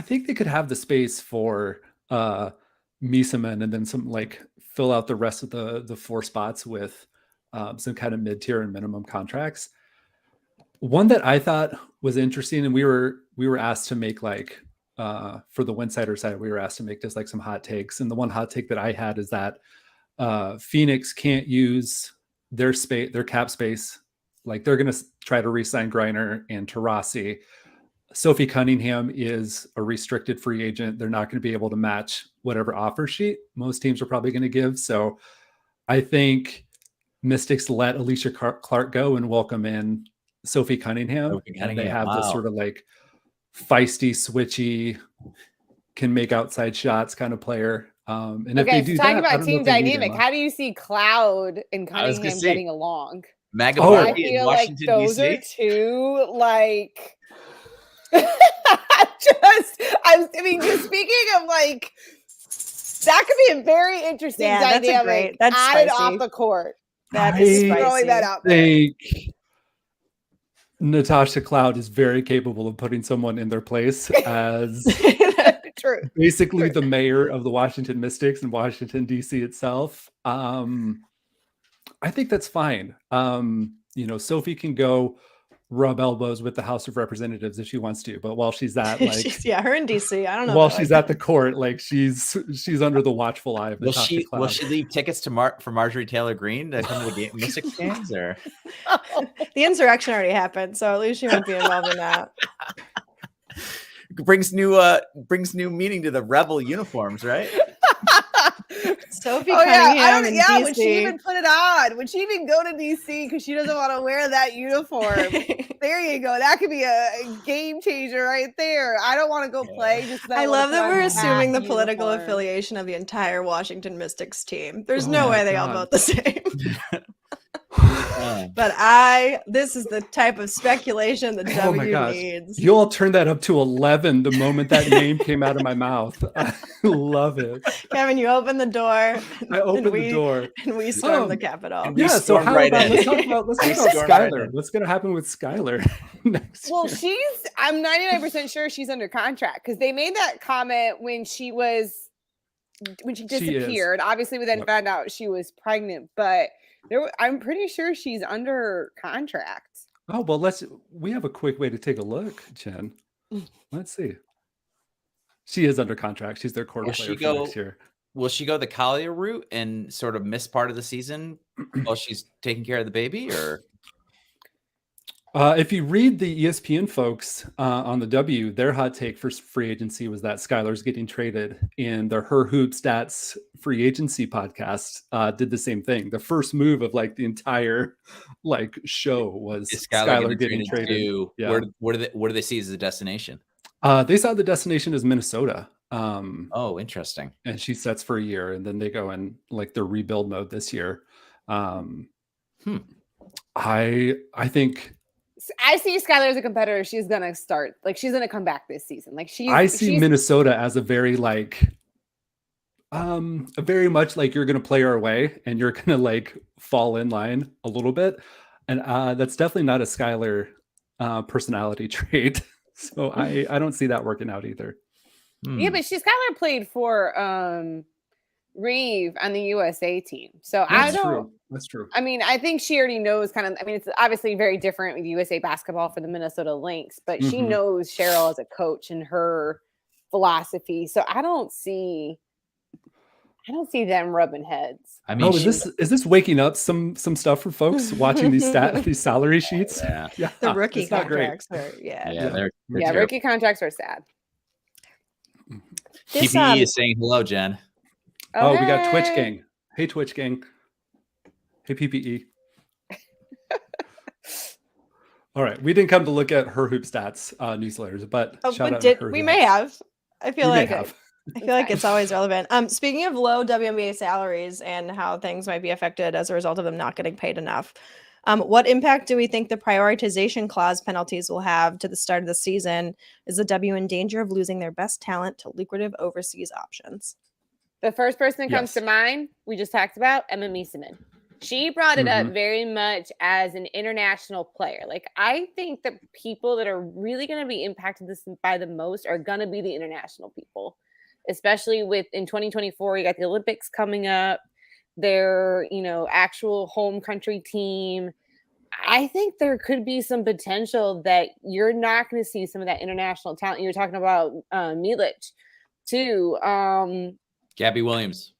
think they could have the space for Miesemann and then some like fill out the rest of the 4 spots with some kind of mid-tier and minimum contracts. One that I thought was interesting, and we were asked to make like for the Winsider side, we were asked to make just like some hot takes. And the one hot take that I had is that Phoenix can't use their cap space. Like they're going to try to re-sign Griner and Taurasi. Sophie Cunningham is a restricted free agent. They're not going to be able to match whatever offer sheet most teams are probably going to give. So I think Mystics let Alicia Clark go and welcome in Sophie Cunningham. And they have this sort of like feisty, switchy, can make outside shots kind of player. And if they do talking that, about team dynamic, how do you see Cloud and Cunningham getting along? I feel like those are two like just speaking of like that could be a very interesting dynamic. That's added off the court. That is spicy. Throwing that out there. I think Natasha Cloud is very capable of putting someone in their place as basically the mayor of the Washington Mystics and Washington, D.C. itself. I think that's fine. Sophie can go rub elbows with the House of Representatives if she wants to, but while she's at her in DC, I don't know. While she's at the court, like she's under the watchful eye of Natasha Cloud. Will she leave tickets for Marjorie Taylor Greene to come to the Mystics games? Or the insurrection already happened, so at least she won't be involved in that. Brings new meaning to the rebel uniforms, right? Sophie Cunningham DC. Would she even put it on? Would she even go to DC because she doesn't want to wear that uniform? There you go. That could be a game changer right there. I don't want to go play. I love that we're assuming the political affiliation of the entire Washington Mystics team. There's no way they all vote the same. But this is the type of speculation that W needs. You all turned that up to 11 the moment that name came out of my mouth. I love it. Kevin, you opened the door. I opened the door. And we stormed the Capitol. Yeah, so let's talk about Skylar. What's going to happen with Skylar next year? I'm 99% sure she's under contract because they made that comment when she disappeared. Obviously, we then found out she was pregnant, but I'm pretty sure she's under contract. Oh, well, we have a quick way to take a look, Jen. Let's see. She is under contract. She's their quarter player for next year. Will she go the Collier route and sort of miss part of the season while she's taking care of the baby? Or if you read the ESPN folks on the W, their hot take for free agency was that Skylar's getting traded. And the Her Hoop Stats free agency podcast did the same thing. The first move of like the entire show was Skylar getting traded. Yeah. Where do they see as a destination? They saw the destination as Minnesota. Interesting. And she sets for a year, and then they go in their rebuild mode this year. I think. I see Skylar as a competitor. She's gonna start. She's gonna come back this season. I see Minnesota as a very very much you're gonna play our way, and you're gonna fall in line a little bit, and that's definitely not a Skylar personality trait. So I don't see that working out either. Yeah, but Skylar played for Reeve on the USA team. So That's true. I mean, I think she already knows it's obviously very different with USA basketball for the Minnesota Lynx, but she knows Cheryl as a coach and her philosophy. So I don't see them rubbing heads. I mean, is this waking up some stuff for folks watching these salary sheets? Yeah. The rookie contracts rookie contracts are sad. PPE is saying hello, Jen. Oh, we got Twitch gang. Hey, Twitch gang. Hey, PPE. All right. We didn't come to look at Her Hoop Stats newsletters, but shout out to Her we may have. I feel like it's always relevant. Speaking of low WNBA salaries and how things might be affected as a result of them not getting paid enough, what impact do we think the prioritization clause penalties will have to the start of the season? Is the W in danger of losing their best talent to lucrative overseas options? The first person that comes to mind, we just talked about, Emma Miesemann. She brought it up very much as an international player. I think the people that are really going to be impacted by the most are going to be the international people, especially in 2024, you got the Olympics coming up, their, actual home country team. I think there could be some potential that you're not going to see some of that international talent. You're talking about Milic too. Gabby Williams.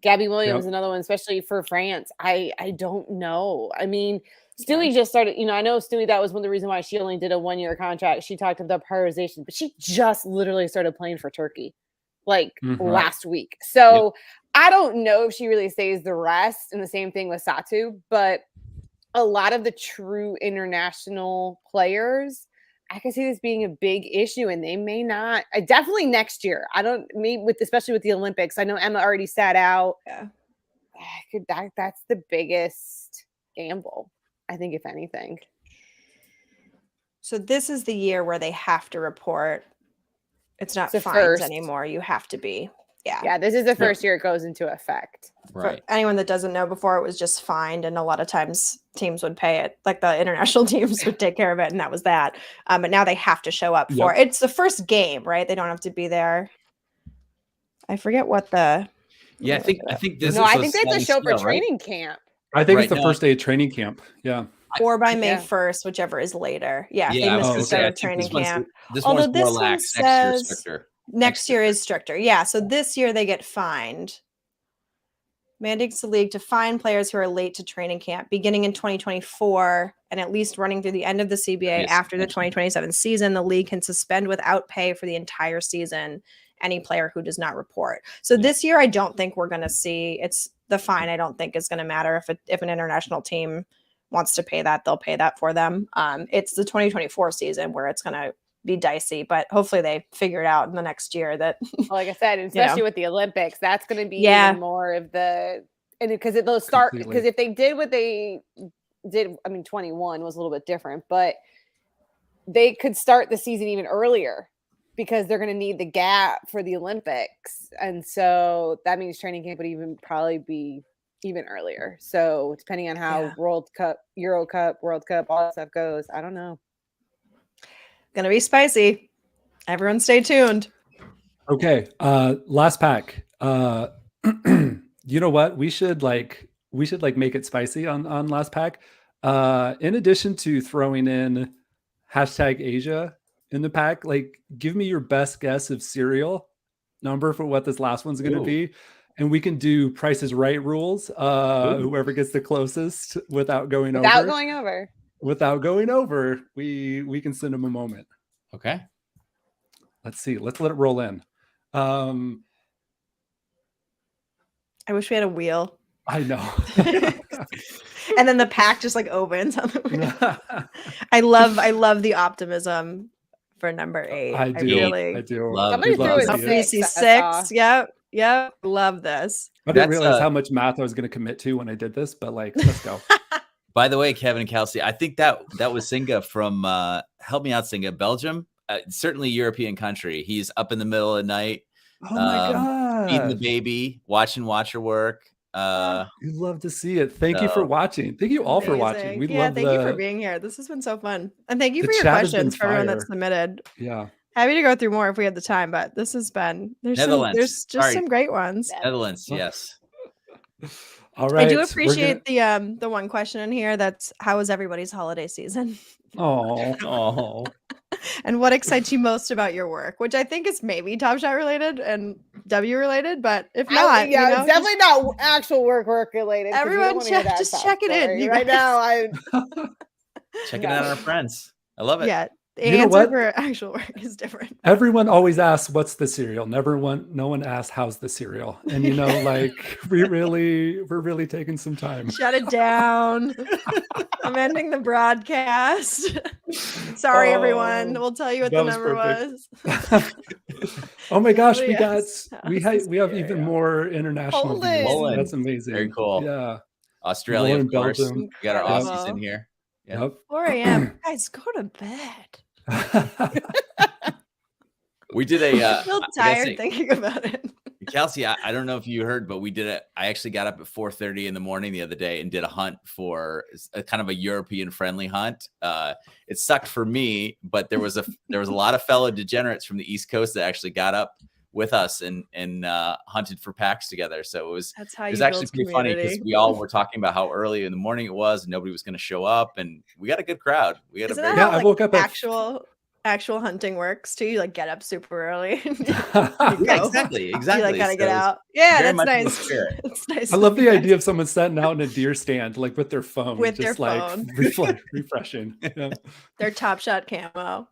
Gabby Williams, another one, especially for France. I don't know. I mean, Stewie just started, I know Stewie, that was one of the reasons why she only did a 1-year contract. She talked about prioritization, but she just literally started playing for Turkey last week. So I don't know if she really stays the rest, and the same thing with Satu, but a lot of the true international players, I can see this being a big issue, and they may not. Definitely next year. Especially with the Olympics. I know Emma already sat out. Yeah, that's the biggest gamble, I think, if anything. So this is the year where they have to report. It's not fines first anymore. You have to be. Yeah. This is the first year it goes into effect. Right. For anyone that doesn't know, before it was just fined, and a lot of times teams would pay it. Like the international teams would take care of it, and that was that. But now they have to show up for it. It's the first game, right? They don't have to be there. I forget what the. Yeah, I think this. No, I think they have to show for training camp. I think it's the first day of training camp. Yeah. Or by May 1st, whichever is later. Yeah, they missed the start of training camp. Although this one says next year is stricter. Yeah, so this year they get fined. Mandates the league to fine players who are late to training camp beginning in 2024 and at least running through the end of the CBA after the 2027 season. The league can suspend without pay for the entire season any player who does not report. So this year, I don't think we're going to see the fine. I don't think is going to matter if an international team wants to pay that, they'll pay that for them. It's the 2024 season where it's going to be dicey, but hopefully they figure it out in the next year that like I said, especially with the Olympics, that's going to be even more of because they'll start, because if they did what they did, 21 was a little bit different, but they could start the season even earlier because they're going to need the gap for the Olympics. And so that means training camp would probably be even earlier. So depending on how World Cup, Euro Cup, World Cup, all that stuff goes, I don't know. Gonna be spicy. Everyone stay tuned. Okay. Last pack. You know what? We should make it spicy on last pack. In addition to throwing in #Asia in the pack, give me your best guess of cereal number for what this last one's going to be. And we can do Price is Right rules. Whoever gets the closest without going over. Without going over, we can send them a moment. Okay. Let's see. Let's let it roll in. I wish we had a wheel. I know. And then the pack just opens on the wheel. I love the optimism for number 8. I do. Somebody threw it 6. Yep. Love this. I didn't realize how much math I was going to commit to when I did this, but let's go. By the way, Kevin and Kelsey, I think that was Singa from help me out, Singa, Belgium. Certainly European country. He's up in the middle of the night. Oh my god! Feeding the baby, watching her work. You'd love to see it. Thank you for watching. Thank you all for watching. Thank you for being here. This has been so fun, and thank you for your questions for everyone that submitted. Yeah. Happy to go through more if we had the time, but this has been there's just some great ones. Netherlands, yes. All right. I do appreciate the one question in here. That's how was everybody's holiday season? Oh. And what excites you most about your work? Which I think is maybe Top Shot related and W related, but if not, it's definitely not actual work related. Everyone just check it in right now. Checking out our friends. I love it. Yeah. The answer for actual work is different. Everyone always asks, what's the cereal? No one asks, how's the cereal? And we're really taking some time. Shut it down. I'm ending the broadcast. Sorry, everyone. We'll tell you what the number was. Oh my gosh, we have even more international views. That's amazing. Very cool. Yeah. Australia, of course. We got our Aussies in here. Yep. 4 a.m. Guys, go to bed. We did a I feel tired thinking about it. Kelsey, I don't know if you heard, but we did it. I actually got up at 4:30 in the morning the other day and did a hunt for a kind of a European friendly hunt. It sucked for me, but there was a lot of fellow degenerates from the East Coast that actually got up with us and hunted for packs together. So it was actually pretty funny because we all were talking about how early in the morning it was and nobody was going to show up, and we got a good crowd. We had I woke up actual hunting works too. You like get up super early. Yeah, Go. exactly. You like gotta get So it's out. Yeah, very that's much in the nice. spirit. It's nice. I love the idea of someone sitting out in a deer stand, like with their phone, With their just like phone. refreshing. Yeah. Their Top Shot camo.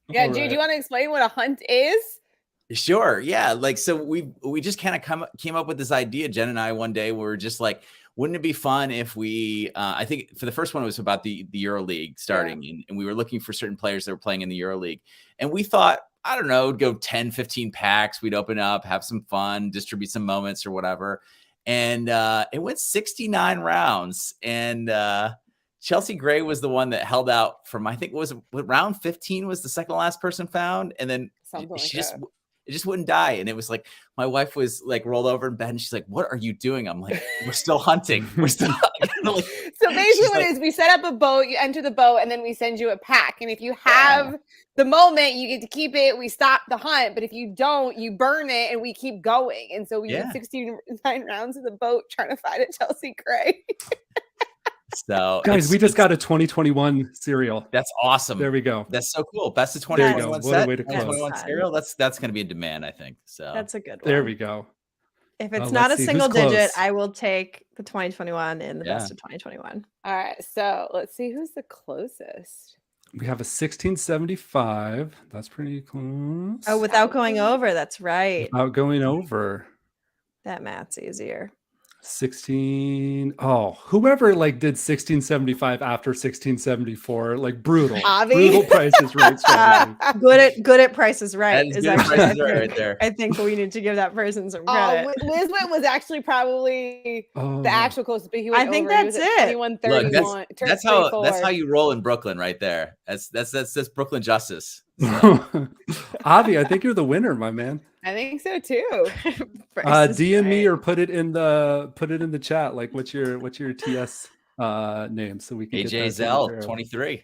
Yeah, All Jude, right. you want to explain what a hunt is? Sure. Yeah. Like, so we just kind of came up with this idea, Jen and I, one day where we're just like, wouldn't it be fun if we, I think for the first one, it was about the Euro League starting, and we were looking for certain players that were playing in the Euro League. And we thought, I don't know, go 10, 15 packs. We'd open up, have some fun, distribute some moments or whatever. And it went 69 rounds. And Chelsea Gray was the one that held out from, I think it was round 15 was the second to last person found. And then Something she like just, that. it just wouldn't die. And it was like, my wife was like rolled over in bed and she's like, what are you doing? I'm like, we're still hunting. We're still like, So basically she's what like- it is, we set up a boat, you enter the boat, and then we send you a pack. And if you have the moment, you get to keep it. We stop the hunt. But if you don't, you burn it and we keep going. And so we did 69 rounds in the boat trying to find a Chelsea Gray. So Guys, we just got a 2021 cereal. that's awesome. There we go. That's so cool. Best of There you go. 2021 What a set. way to close. 2021 That's cereal. That's going to be in demand, I think. So That's a good one. There we go. If it's let's not a see, who's single digit, close? I will take the 2021 in the Yeah. best of 2021. All right. So let's see who's the closest. We have a 1675. That's pretty close. Oh, without going over, that's right. Without going over. That math's easier. 16. Oh, whoever like did 1675 after 1674, like brutal. Avi? Brutal prices right strategy. Good at Price is Right. That is Is good actually, Price is Right right there. I think we need to give that person some Oh, credit. Wiswit was actually probably Oh, the actual closest, but he I went think over. He was that's at it. 21:31. Look, that's how you roll in Brooklyn right there. That's Brooklyn justice. Avi, I think you're the winner, my man. I think so too. Price is DM me Right. or put it in the chat. Like, what's your TS name so we can get AJ that Zell, taken care of. 23.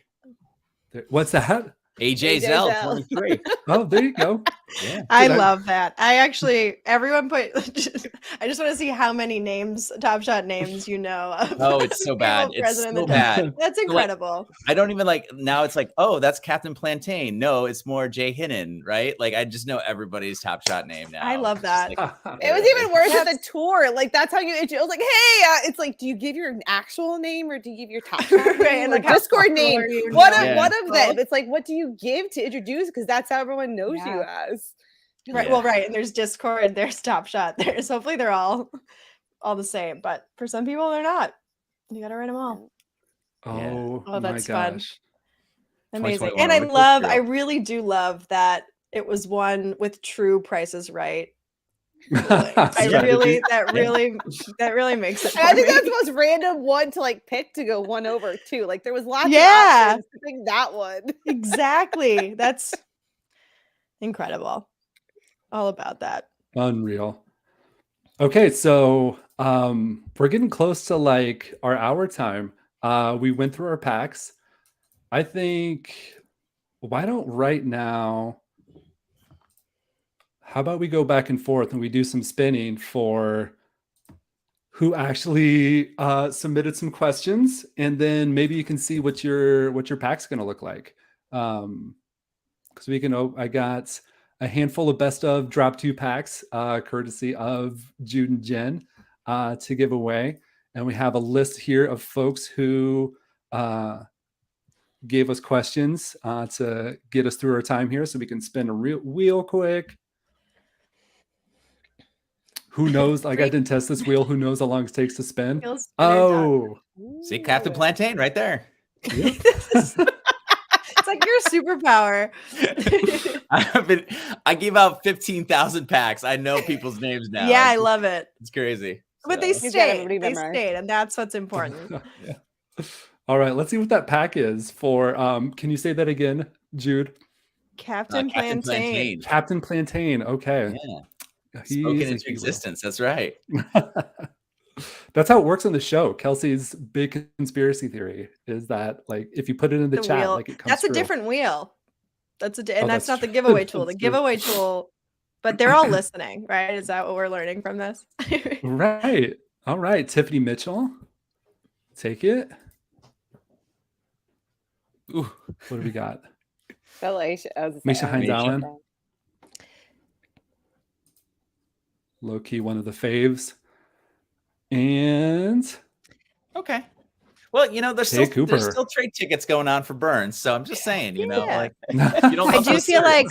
What's that? AJ AJ Zell, Zell. 23. Oh, there you go. Yeah. I Dude, love that. I actually, everyone put, I just want to see how many names, Top Shot names you know of. Oh, it's so bad. People It's present in so the- bad. That's like, incredible. I don't even like now. It's like, oh, that's Captain Plantain. No, it's more Jay Hinnon, right? Like I just know everybody's Top Shot name now. I love It's just that. like- It was even worse at the tour. Like that's how you. It was like, hey, it's like, do you give your actual name or do you give your top shot name? Right, and Like like how Discord popular name. you What know of what of them? people. It's like, what do you give to introduce? Because that's how everyone knows you Yeah. as. Right. Yeah. Well, right. And there's Discord, there's Top Shot, there's hopefully they're all the same. But for some people, they're not. You got to write them all. Oh, Oh, my that's fun. gosh. Amazing. 2021 And I Olympic love, Hero. I really do love that it was one with true prices right. I Strategy. really, that really makes it. And I for think me. that's the most random one to like pick to go one over too. Like there was lots Yeah. of options. I think that one. Exactly. That's incredible. All about that. Unreal. Okay, so we're getting close to like our hour time. We went through our packs. I think why don't right now, how about we go back and forth and we do some spinning for who actually submitted some questions, and then maybe you can see what your pack's going to look like. Because we can. I got a handful of best of drop 2 packs, courtesy of Jude and Jen, to give away, and we have a list here of folks who gave us questions to get us through our time here, so we can spin a wheel quick. Who knows? Like I didn't test this wheel. Who knows how long it takes to spin? Feels spinner Oh, See Captain Plantain right there. yep. It's like your superpower. I gave out 15,000 packs. I know people's names now. Yeah, I love it. It's crazy. But they So, He's got stayed. everybody They memorized. stayed, and that's what's important. Yeah. All right, let's see what that pack is for. Can you say that again, Jude? Captain Captain Plantain. Captain Plantain. Okay. Yeah. He's Spoken a into hero. existence. That's right. That's how it works on the show. Kelsey's big conspiracy theory is that like if you put it in the chat, wheel. like it comes That's a through. different wheel. And Oh, that's that's not the true. giveaway tool. The That's true. giveaway tool, but they're all listening, right? Is that what we're learning from this? Right. All right. Tiffany Mitchell. Take it. Ooh. What do we got? Felicia. Misha Hines Misha. Allen, low key one of the faves, and Okay. Well, there's Jay still Cooper. trade tickets going on for Burns, so I'm just saying, Yeah. like you don't I love do those feel like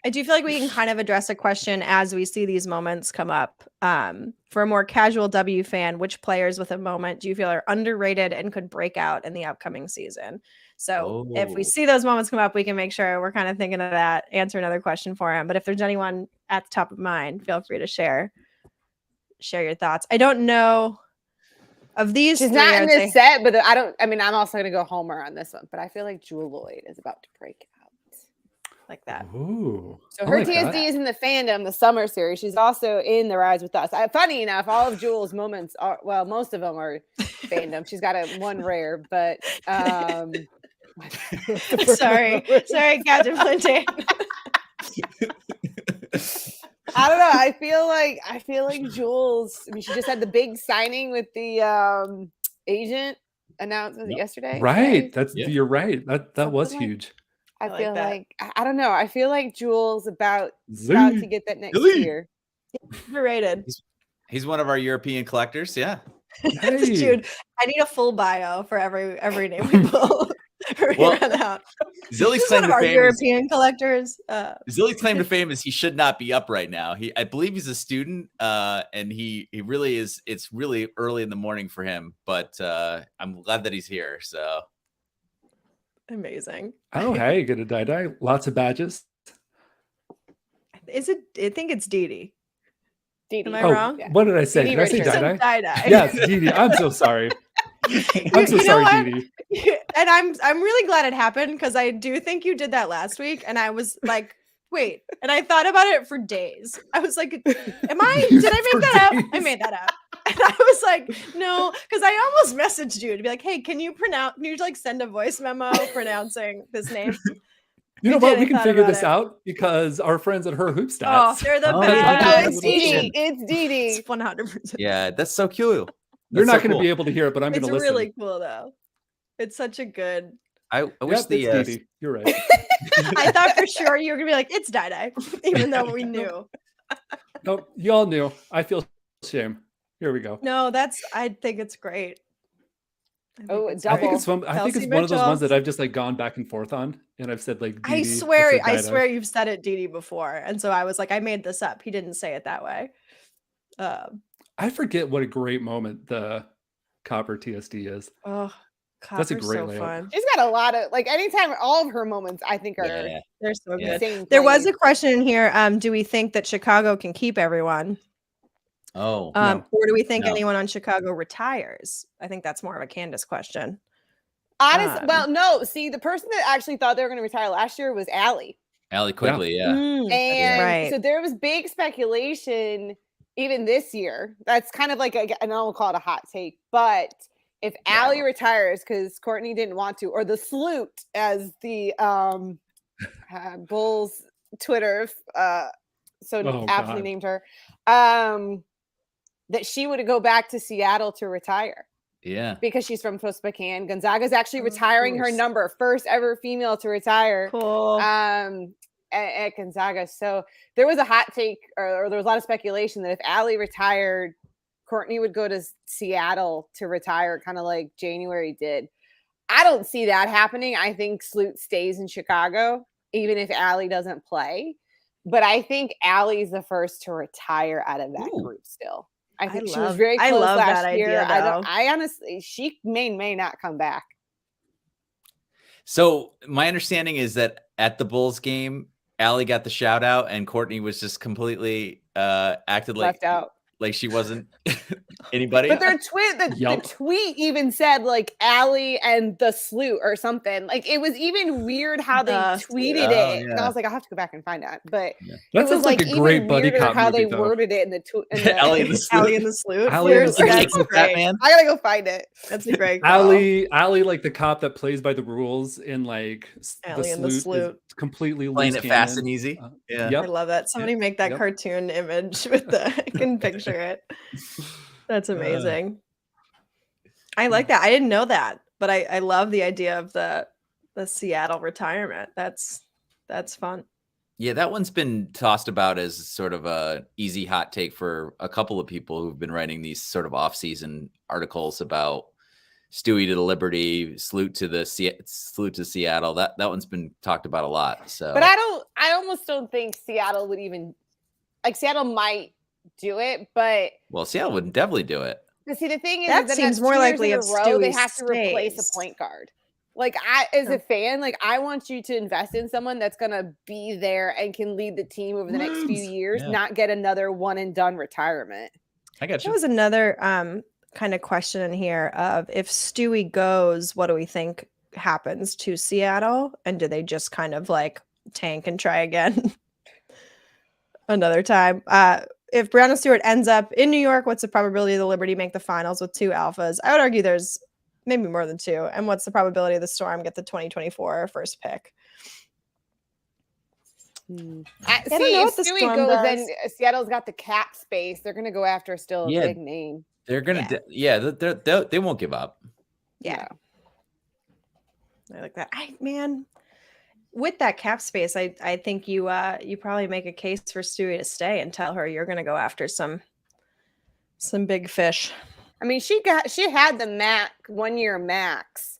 series. we can kind of address a question as we see these moments come up. For a more casual W fan, which players with a moment do you feel are underrated and could break out in the upcoming season? So if we Oh. see those moments come up, we can make sure we're kind of thinking of that, answer another question for him. But if there's anyone at the top of mind, feel free to share your thoughts. I don't know of these She's three. not I in would this say set, but I'm also gonna go Homer on this one. But I feel like Jewel Lloyd is about to break out. like that. Ooh, So I her like TSD that. is in the fandom, the summer series. She's also in the Rise with Us. Funny enough, all of Jewel's moments are most of them are fandom. She's got one rare, but sorry, Captain Plantain. I don't know. I feel like Jules. I mean, she just had the big signing with the agent announcement yesterday. Right. Today? You're right. That was Something like- huge. I like feel that. like I don't know. I feel like Jules about Zee. to get that next Zee. year. Underrated. He's one of our European collectors. Yeah. Hey. Dude, I need a full bio for every name we pull. Well, Run out. Zilly's He's one claim of to our fame is European collectors. Zilly's claim to fame is he should not be up right now. I believe he's a student, and he really is. It's really early in the morning for him, but I'm glad that he's here. So Amazing. Oh, hey, get a die. Lots of badges. Is it? I think it's Dee Dee. Dee Dee. Am I Oh, wrong? Yeah. what did I say? Dee Dee Did I say Richards. die? Die. Yes, Dee Dee. I'm so sorry. I'm so You know sorry, what? Dee Dee. And I'm really glad it happened because I do think you did that last week, and I was like, wait. And I thought about it for days. I was like, did I make that up? I made that up. And I was like, no, because I almost messaged you to be like, hey, can you send a voice memo pronouncing this name? You know We what? did, We I can thought figure about this it. out because our friends at Her Hoop Oh, Stats. they're the Oh, best. yeah. Oh, it's Dee Dee. It's Dee Dee. It's 100%. yeah, that's so cool. You're That's not so going to cool. be able to hear it, but I'm going It's to listen. really cool though. It's such a good. I wish Yep, it's Dee Dee. You're right. I thought for sure you were gonna be like, it's Die, even though we knew. Nope, you all knew. I feel shame. Here we go. No, I think it's great. Oh, it's I think double. it's one. I think Kelsey it's one of those ones Mitchell. that I've just like gone back and forth on, and I've said like. Dee I Dee, swear said Dida. you've said it Dee Dee before, and so I was like, I made this up. He didn't say it that way. I forget what a great moment the Copper TSD is. Oh, That's a Copper's great so layout. fun. She's got a lot of anytime all of her moments I think are Yeah. They're so Yeah. good. insane. There was a plays. question in here. Do we think that Chicago can keep everyone? Oh, No. Or do we think No. anyone on Chicago retires? I think that's more of a Candace question. Honest. Well, no. See, the person that actually thought they were going to retire last year was Allie. Allie Quigley. Yeah. And right. so there was big speculation even this year. That's kind of like, and I don't call it a hot take, but if Allie retires because Courtney didn't want to, or the Sloot, as the Bulls Twitter aptly named her, that she would go back to Seattle to retire. Yeah. Because she's from Spokane. Gonzaga's actually retiring her number, first ever female to retire. Cool. At Gonzaga. So there was a hot take, or there was a lot of speculation that if Allie retired, Courtney would go to Seattle to retire, kind of like January did. I don't see that happening. I think Sloot stays in Chicago, even if Allie doesn't play. But I think Allie's the first to retire out of that group still. I think she was very close last year. I honestly, she may not come back. So my understanding is that at the Bulls game, Allie got the shout out and Courtney was just completely acted left out. Like she wasn't anybody. But the tweet even said like Allie and the Sloot or something. Like it was even weird how they tweeted it. Yeah. And I was like, I'll have to go back and find out. But that sounds like a great buddy cop how movie, they worded it in the Allie and the Sloot. Allie and the Sloot. Allie and the Sloot. That's great. Batman. I gotta go find it. That's a great call. Allie, like the cop that plays by the rules in like Allie and the Sloot. Completely playing it fast and easy. Yeah, I love that. Somebody make that cartoon image with the. I can picture it. That's amazing. I like that. I didn't know that, but I love the idea of the Seattle retirement. That's That's fun. Yeah, that one's been tossed about as sort of a easy hot take for a couple of people who've been writing these sort of off-season articles about Stewie to the Liberty, salute to Seattle. That one's been talked about a lot. So, But I almost don't think Seattle would even, like, Seattle might do it, but Seattle would definitely do it. But see, the thing is, That then seems that's more 2 years likely in a if row, they Stewie have to replace stays. a point guard. Like, as Yeah. a fan, like, I want you to invest in someone that's gonna be there and can lead the team over the next few years, Yeah. not get another one and done retirement. I got There you. was another kind of question in here of if Stewie goes, what do we think happens to Seattle? And do they just kind of like tank and try again another time? If Brianna Stewart ends up in New York, what's the probability of the Liberty make the finals with 2 alphas? I would argue there's maybe more than 2. And what's the probability of the Storm get the 2024 first pick? See, don't know if what the Stewie Storm goes, does. then Seattle's got the cap space. They're gonna go after still a Yeah. big name. They're gonna, they won't give up. Yeah. I like that. With that cap space, I think you probably make a case for Stewie to stay and tell her you're going to go after some big fish. I mean, she had the 1 year max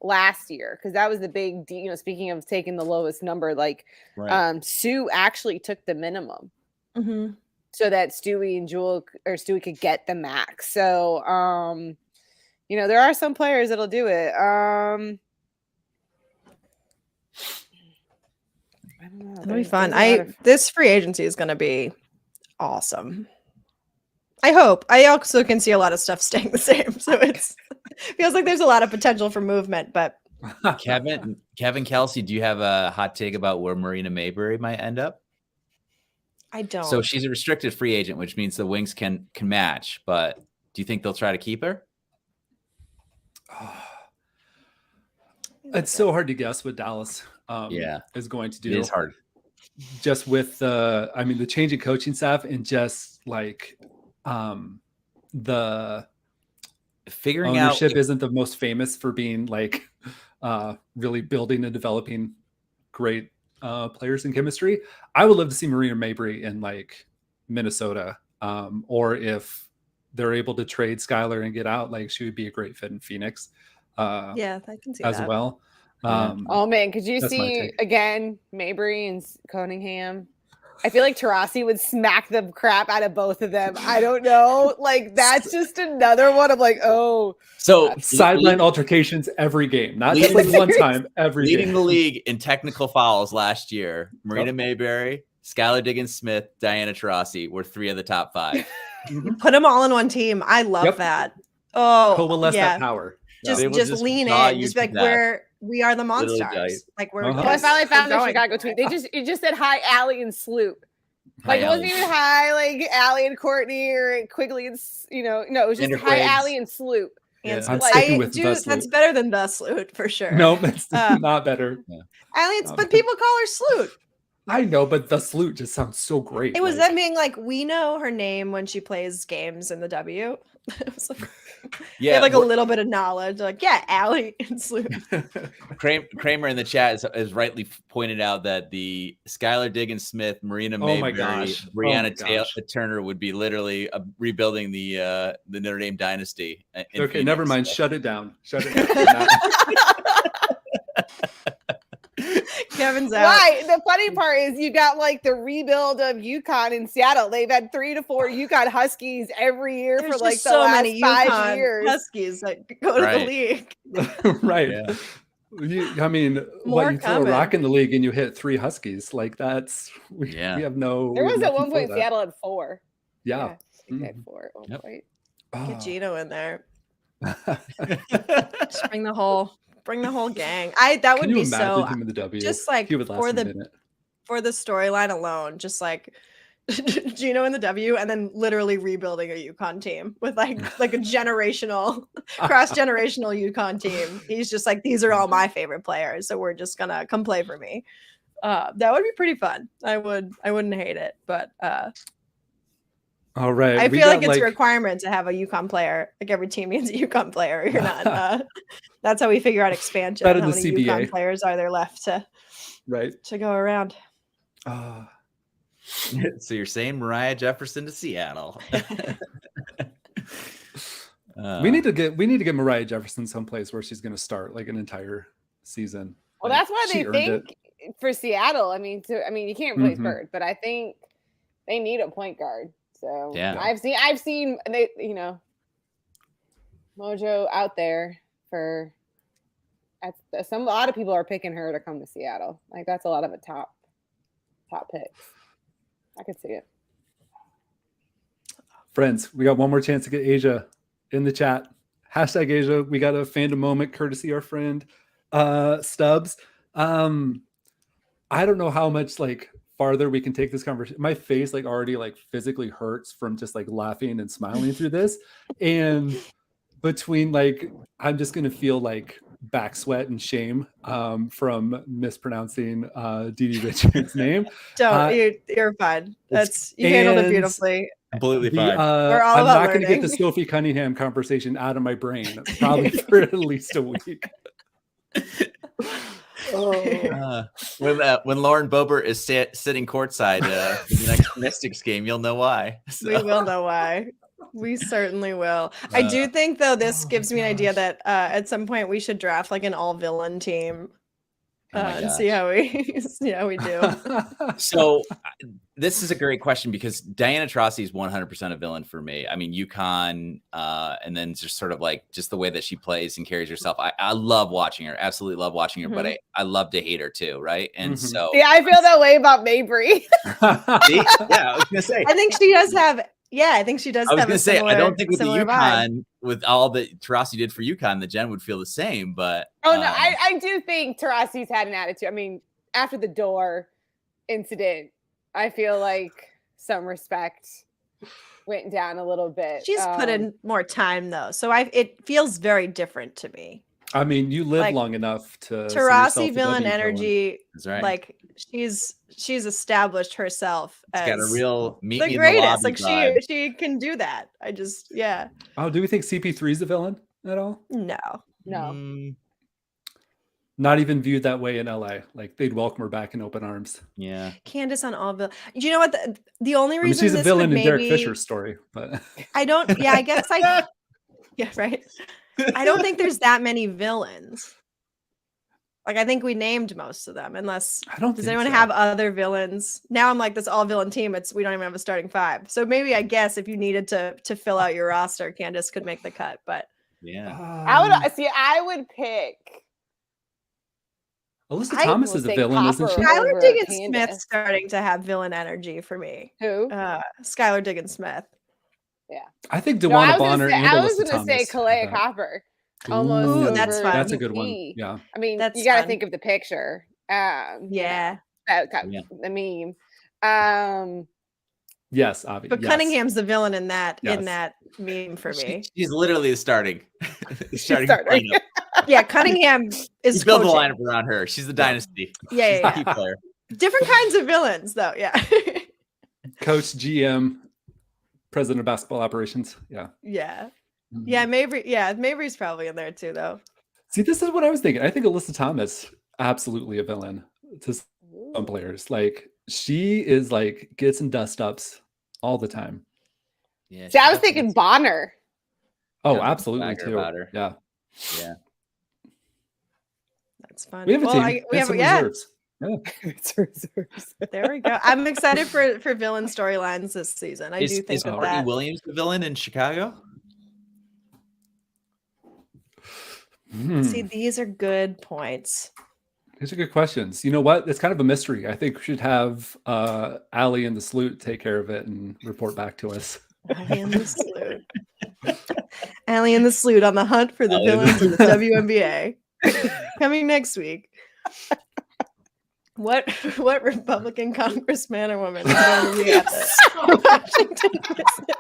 last year because that was the big deal. You know, speaking of taking the lowest number, like Sue actually took the minimum so that Stewie could get the max. So, you know, there are some players that'll do it. I don't know. It'll be fun. This free agency is going to be awesome. I hope. I also can see a lot of stuff staying the same, so it's feels like there's a lot of potential for movement. But Kevin Kelsey, do you have a hot take about where Marina Mayberry might end up? I don't. So she's a restricted free agent, which means the Wings can match. But do you think they'll try to keep her? It's so hard to guess what Dallas is going to do. It is hard. Just with the change in coaching staff and just like the figuring ownership out isn't the most famous for being like really building and developing great players in chemistry. I would love to see Marina Mayberry in like Minnesota, or if they're able to trade Skylar and get out, like she would be a great fit in Phoenix. Yeah, I can see as that. well. Oh man, could you see again Mayberry and Cunningham? I feel like Taurasi would smack the crap out of both of them. I don't know. Like that's just another one of like, oh. So sideline altercations every game, not just like one time, every leading game. the league in technical fouls last year. Marina Mayberry, Skylar Diggins-Smith, Diana Taurasi were 3 of the top 5. You put them all in one team. I love that. Oh, coalesce that power. Just lean in. Just like we are the Monstars. Like we're. I finally found the Chicago tweet. It just said hi, Allie and Sloop. Like it wasn't even hi, like Allie and Courtney or Quigley and no, it was just hi, Allie and Sloop. Yeah, I'm sticking with that's better than the Sloot for sure. No, it's not better. Yeah. Allie, but people call her Sloot. I know, but the Sloot just sounds so great. It was them being like, we know her name when she plays games in the W. It was like, they have like a little bit of knowledge. Like, yeah, Allie and Sloot. Kramer in the chat has rightly pointed out that the Skylar Diggins-Smith, Marina Mayberry, Brianna Turner would be literally rebuilding the Notre Dame dynasty. Okay, Phoenix. Never mind. Shut it down. Shut it down. Kevin's out. Right. The funny part is you got like the rebuild of UConn in Seattle. They've had 3 to 4 UConn Huskies every year for like the last many 5 years. Huskies that go to the league. Right. Yeah. I mean, you throw a rock in the league and you hit 3 Huskies. Like that's we have no. There was at one point Seattle had 4. Yeah. They had 4 at one point. Get Gino in there. Just bring the whole gang. That would be so him in the W? Just like for the storyline alone, just like Gino in the W and then literally rebuilding a UConn team with like a generational cross-generational UConn team. He's just like, these are all my favorite players, so we're just gonna come play for me. That would be pretty fun. I wouldn't hate it, but all right. I feel like it's a requirement to have a UConn player. Like every team needs a UConn player. You're not. That's how we figure out expansion. Better how the many CBA. UConn players are there left to Right. to go around. So you're saying Mariah Jefferson to Seattle? We need to get Mariah Jefferson someplace where she's going to start like an entire season. Well, Like, that's why she they earned think for Seattle. I mean, you can't replace Mhm. Bird, but I think they need a point guard. So Yeah. I've seen they, Mojo out there for. A lot of people are picking her to come to Seattle. Like that's a lot of the top picks. I could see it. Friends, we got one more chance to get Asia in the chat. Hashtag Asia. We got a fandom moment courtesy our friend Stubbs. I don't know how much like farther we can take this conversation. My face like already like physically hurts from just like laughing and smiling through this. And between like I'm just gonna feel like back sweat and shame from mispronouncing Dee Dee Richards' name. Don't you're fine. You handled it beautifully. Completely fine. We're all I'm about not going to get the learning. Sophie Cunningham conversation out of my brain probably for at least a week. When Lauren Boebert is sitting courtside in the next Mystics game, you'll know why. So. We will know why. We certainly will. I do think, though, this gives me an idea that at some point we should draft like an all-villain team and see how we do. So this is a great question because Diana Taurasi is 100% a villain for me. I mean, UConn, and then just sort of like just the way that she plays and carries herself. I love watching her. Absolutely love watching her, but I love to hate her too, right? And so I feel that way about Mabry. I was gonna say. I think she does have. Yeah, I think she does. I was going to say, I don't think with the UConn, vibe. with all that Taurasi did for UConn, that Jen would feel the same. But no, I do think Taurasi's had an attitude. I mean, after the door incident, I feel like some respect went down a little bit. She's put in more time though, so it feels very different to me. I mean, you live long enough to Taurasi villain energy. That's right. Like she's established herself as got a real meet the greatest. Like she can do that. I just Oh, do we think CP3 is a villain at all? No. Not even viewed that way in LA. Like they'd welcome her back in open arms. Yeah. Candace on all villain. You know what? The only reason she's a villain in Derek Fisher's story, but I don't. Yeah, I guess yeah, right. I don't think there's that many villains. Like I think we named most of them, unless does anyone have other villains? Now I'm like this all villain team. We don't even have a starting five. So maybe I guess if you needed to fill out your roster, Candace could make the cut. But yeah, I would pick. Alyssa Thomas is a villain, isn't she? Skylar Diggins-Smith starting to have villain energy for me. Who? Skylar Diggins-Smith. Yeah, I think DeWanna Bonner and Alyssa Thomas. I was going to say Kalea Copper. Ooh, that's fun. That's a good one. Yeah. I mean, you got to think of the picture. Yeah. The meme. Yes, obviously. But Cunningham's the villain in that meme for me. She's literally the starting lineup. Yeah, Cunningham is. You build the lineup around her. She's the dynasty. Yeah. Key player. Different kinds of villains, though. Yeah. Coach, GM, president of basketball operations. Yeah. Yeah. Yeah, Mabry. Yeah, Mabry's probably in there too, though. See, this is what I was thinking. I think Alyssa Thomas absolutely a villain to some players. Like she is like gets in dust ups all the time. Yeah. See, I was thinking Bonner. Oh, absolutely too. Yeah. Yeah. That's fun. We have a team. We have some reserves. Yeah. It's reserves. There we go. I'm excited for villain storylines this season. I do think is Courtney Williams the villain in Chicago? See, these are good points. These are good questions. You know what? It's kind of a mystery. I think we should have Allie and the Sloot take care of it and report back to us. Allie and the Sloot. Allie and the Sloot on the hunt for the villains of the WNBA. Coming next week. What Republican congressman or woman is going to be at the Washington business?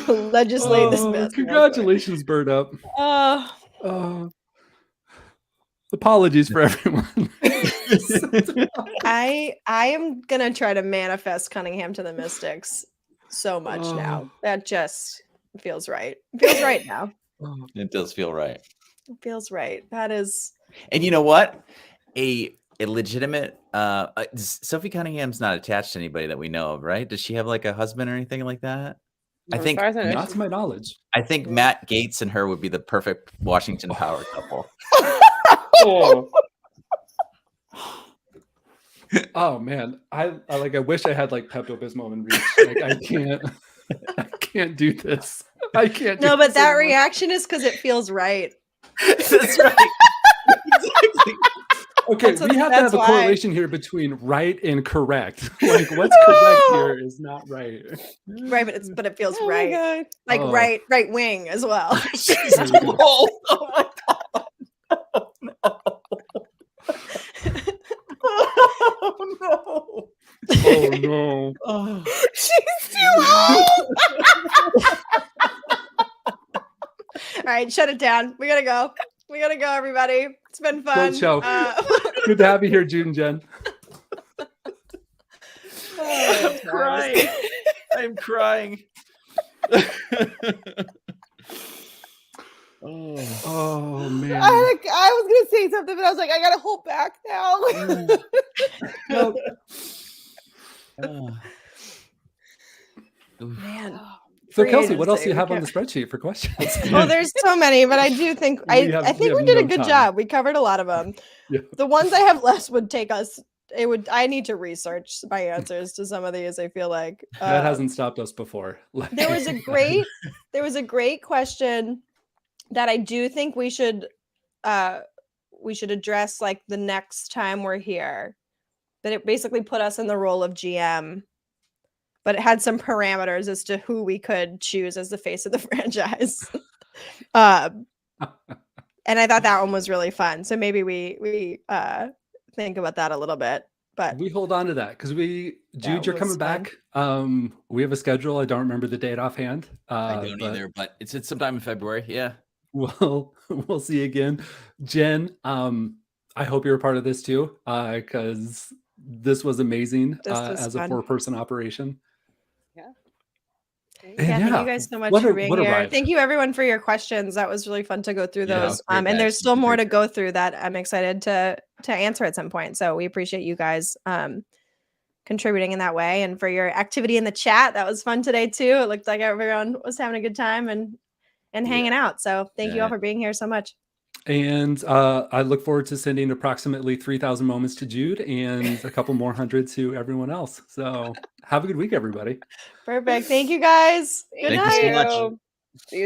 Legislate this mess. Congratulations, Bird Up. Apologies for everyone. I am gonna try to manifest Cunningham to the Mystics so much now. That just feels right. Feels right now. It does feel right. It feels right. That is. And you know what? A legitimate Sophie Cunningham's not attached to anybody that we know of, right? Does she have like a husband or anything like that? I As think far as I know, Not she's- to my knowledge. I think Matt Gaetz and her would be the perfect Washington Power couple. Oh man, I wish I had like Pepto Bismol in reach. Like I can't do this. I can't. No, do but this that anymore. reaction is because it feels right. That's right. Exactly. Okay, That's we have to have that's a why. correlation here between right and correct. Like what's correct here is not right. Right, but it feels Oh my right. god. Like Oh. right wing as well. Oh my god. Oh no. Oh no. Oh. She's too old. All right, shut it down. We gotta go. We gotta go, everybody. It's been fun. show. Good to have you here, Jude and Jen. I'm crying. I'm crying. Oh man. I was gonna say something, but I was like, I gotta hold back now. No, Man. so Pretty Kelsey, what else do you interesting. have on Okay. the spreadsheet for questions? Oh, there's so many, but I do think We I have think we did a no good time. job. We covered a lot of them. Yeah. The ones I have left would take us. I need to research my answers to some of these. I feel like That hasn't stopped us before. Like- there was a great question that I do think we should address like the next time we're here. That it basically put us in the role of GM, but it had some parameters as to who we could choose as the face of the franchise. And I thought that one was really fun. So maybe we think about that a little bit. But we hold on to that because Jude, you're was coming fun. back. We have a schedule. I don't remember the date offhand. I don't either, but it's sometime in February. Yeah. We'll see you again. Jen, I hope you're a part of this too, because this was amazing This was as a fun. 4-person operation. Yeah. And Thank you guys so much what for a- being what a here. ride. Thank you everyone for your questions. That was really fun to go through Yeah, those. great, And guys. there's You still did more to great. go through that I'm excited to answer at some point. So we appreciate you guys contributing in that way and for your activity in the chat. That was fun today too. It looked like everyone was having a good time and hanging out. So thank you all Yeah. for being here so much. And I look forward to sending approximately 3,000 moments to Jude and a couple more hundred to everyone else. So have a good week, everybody. Perfect. Thank you guys. Good Thank night. you so much. See you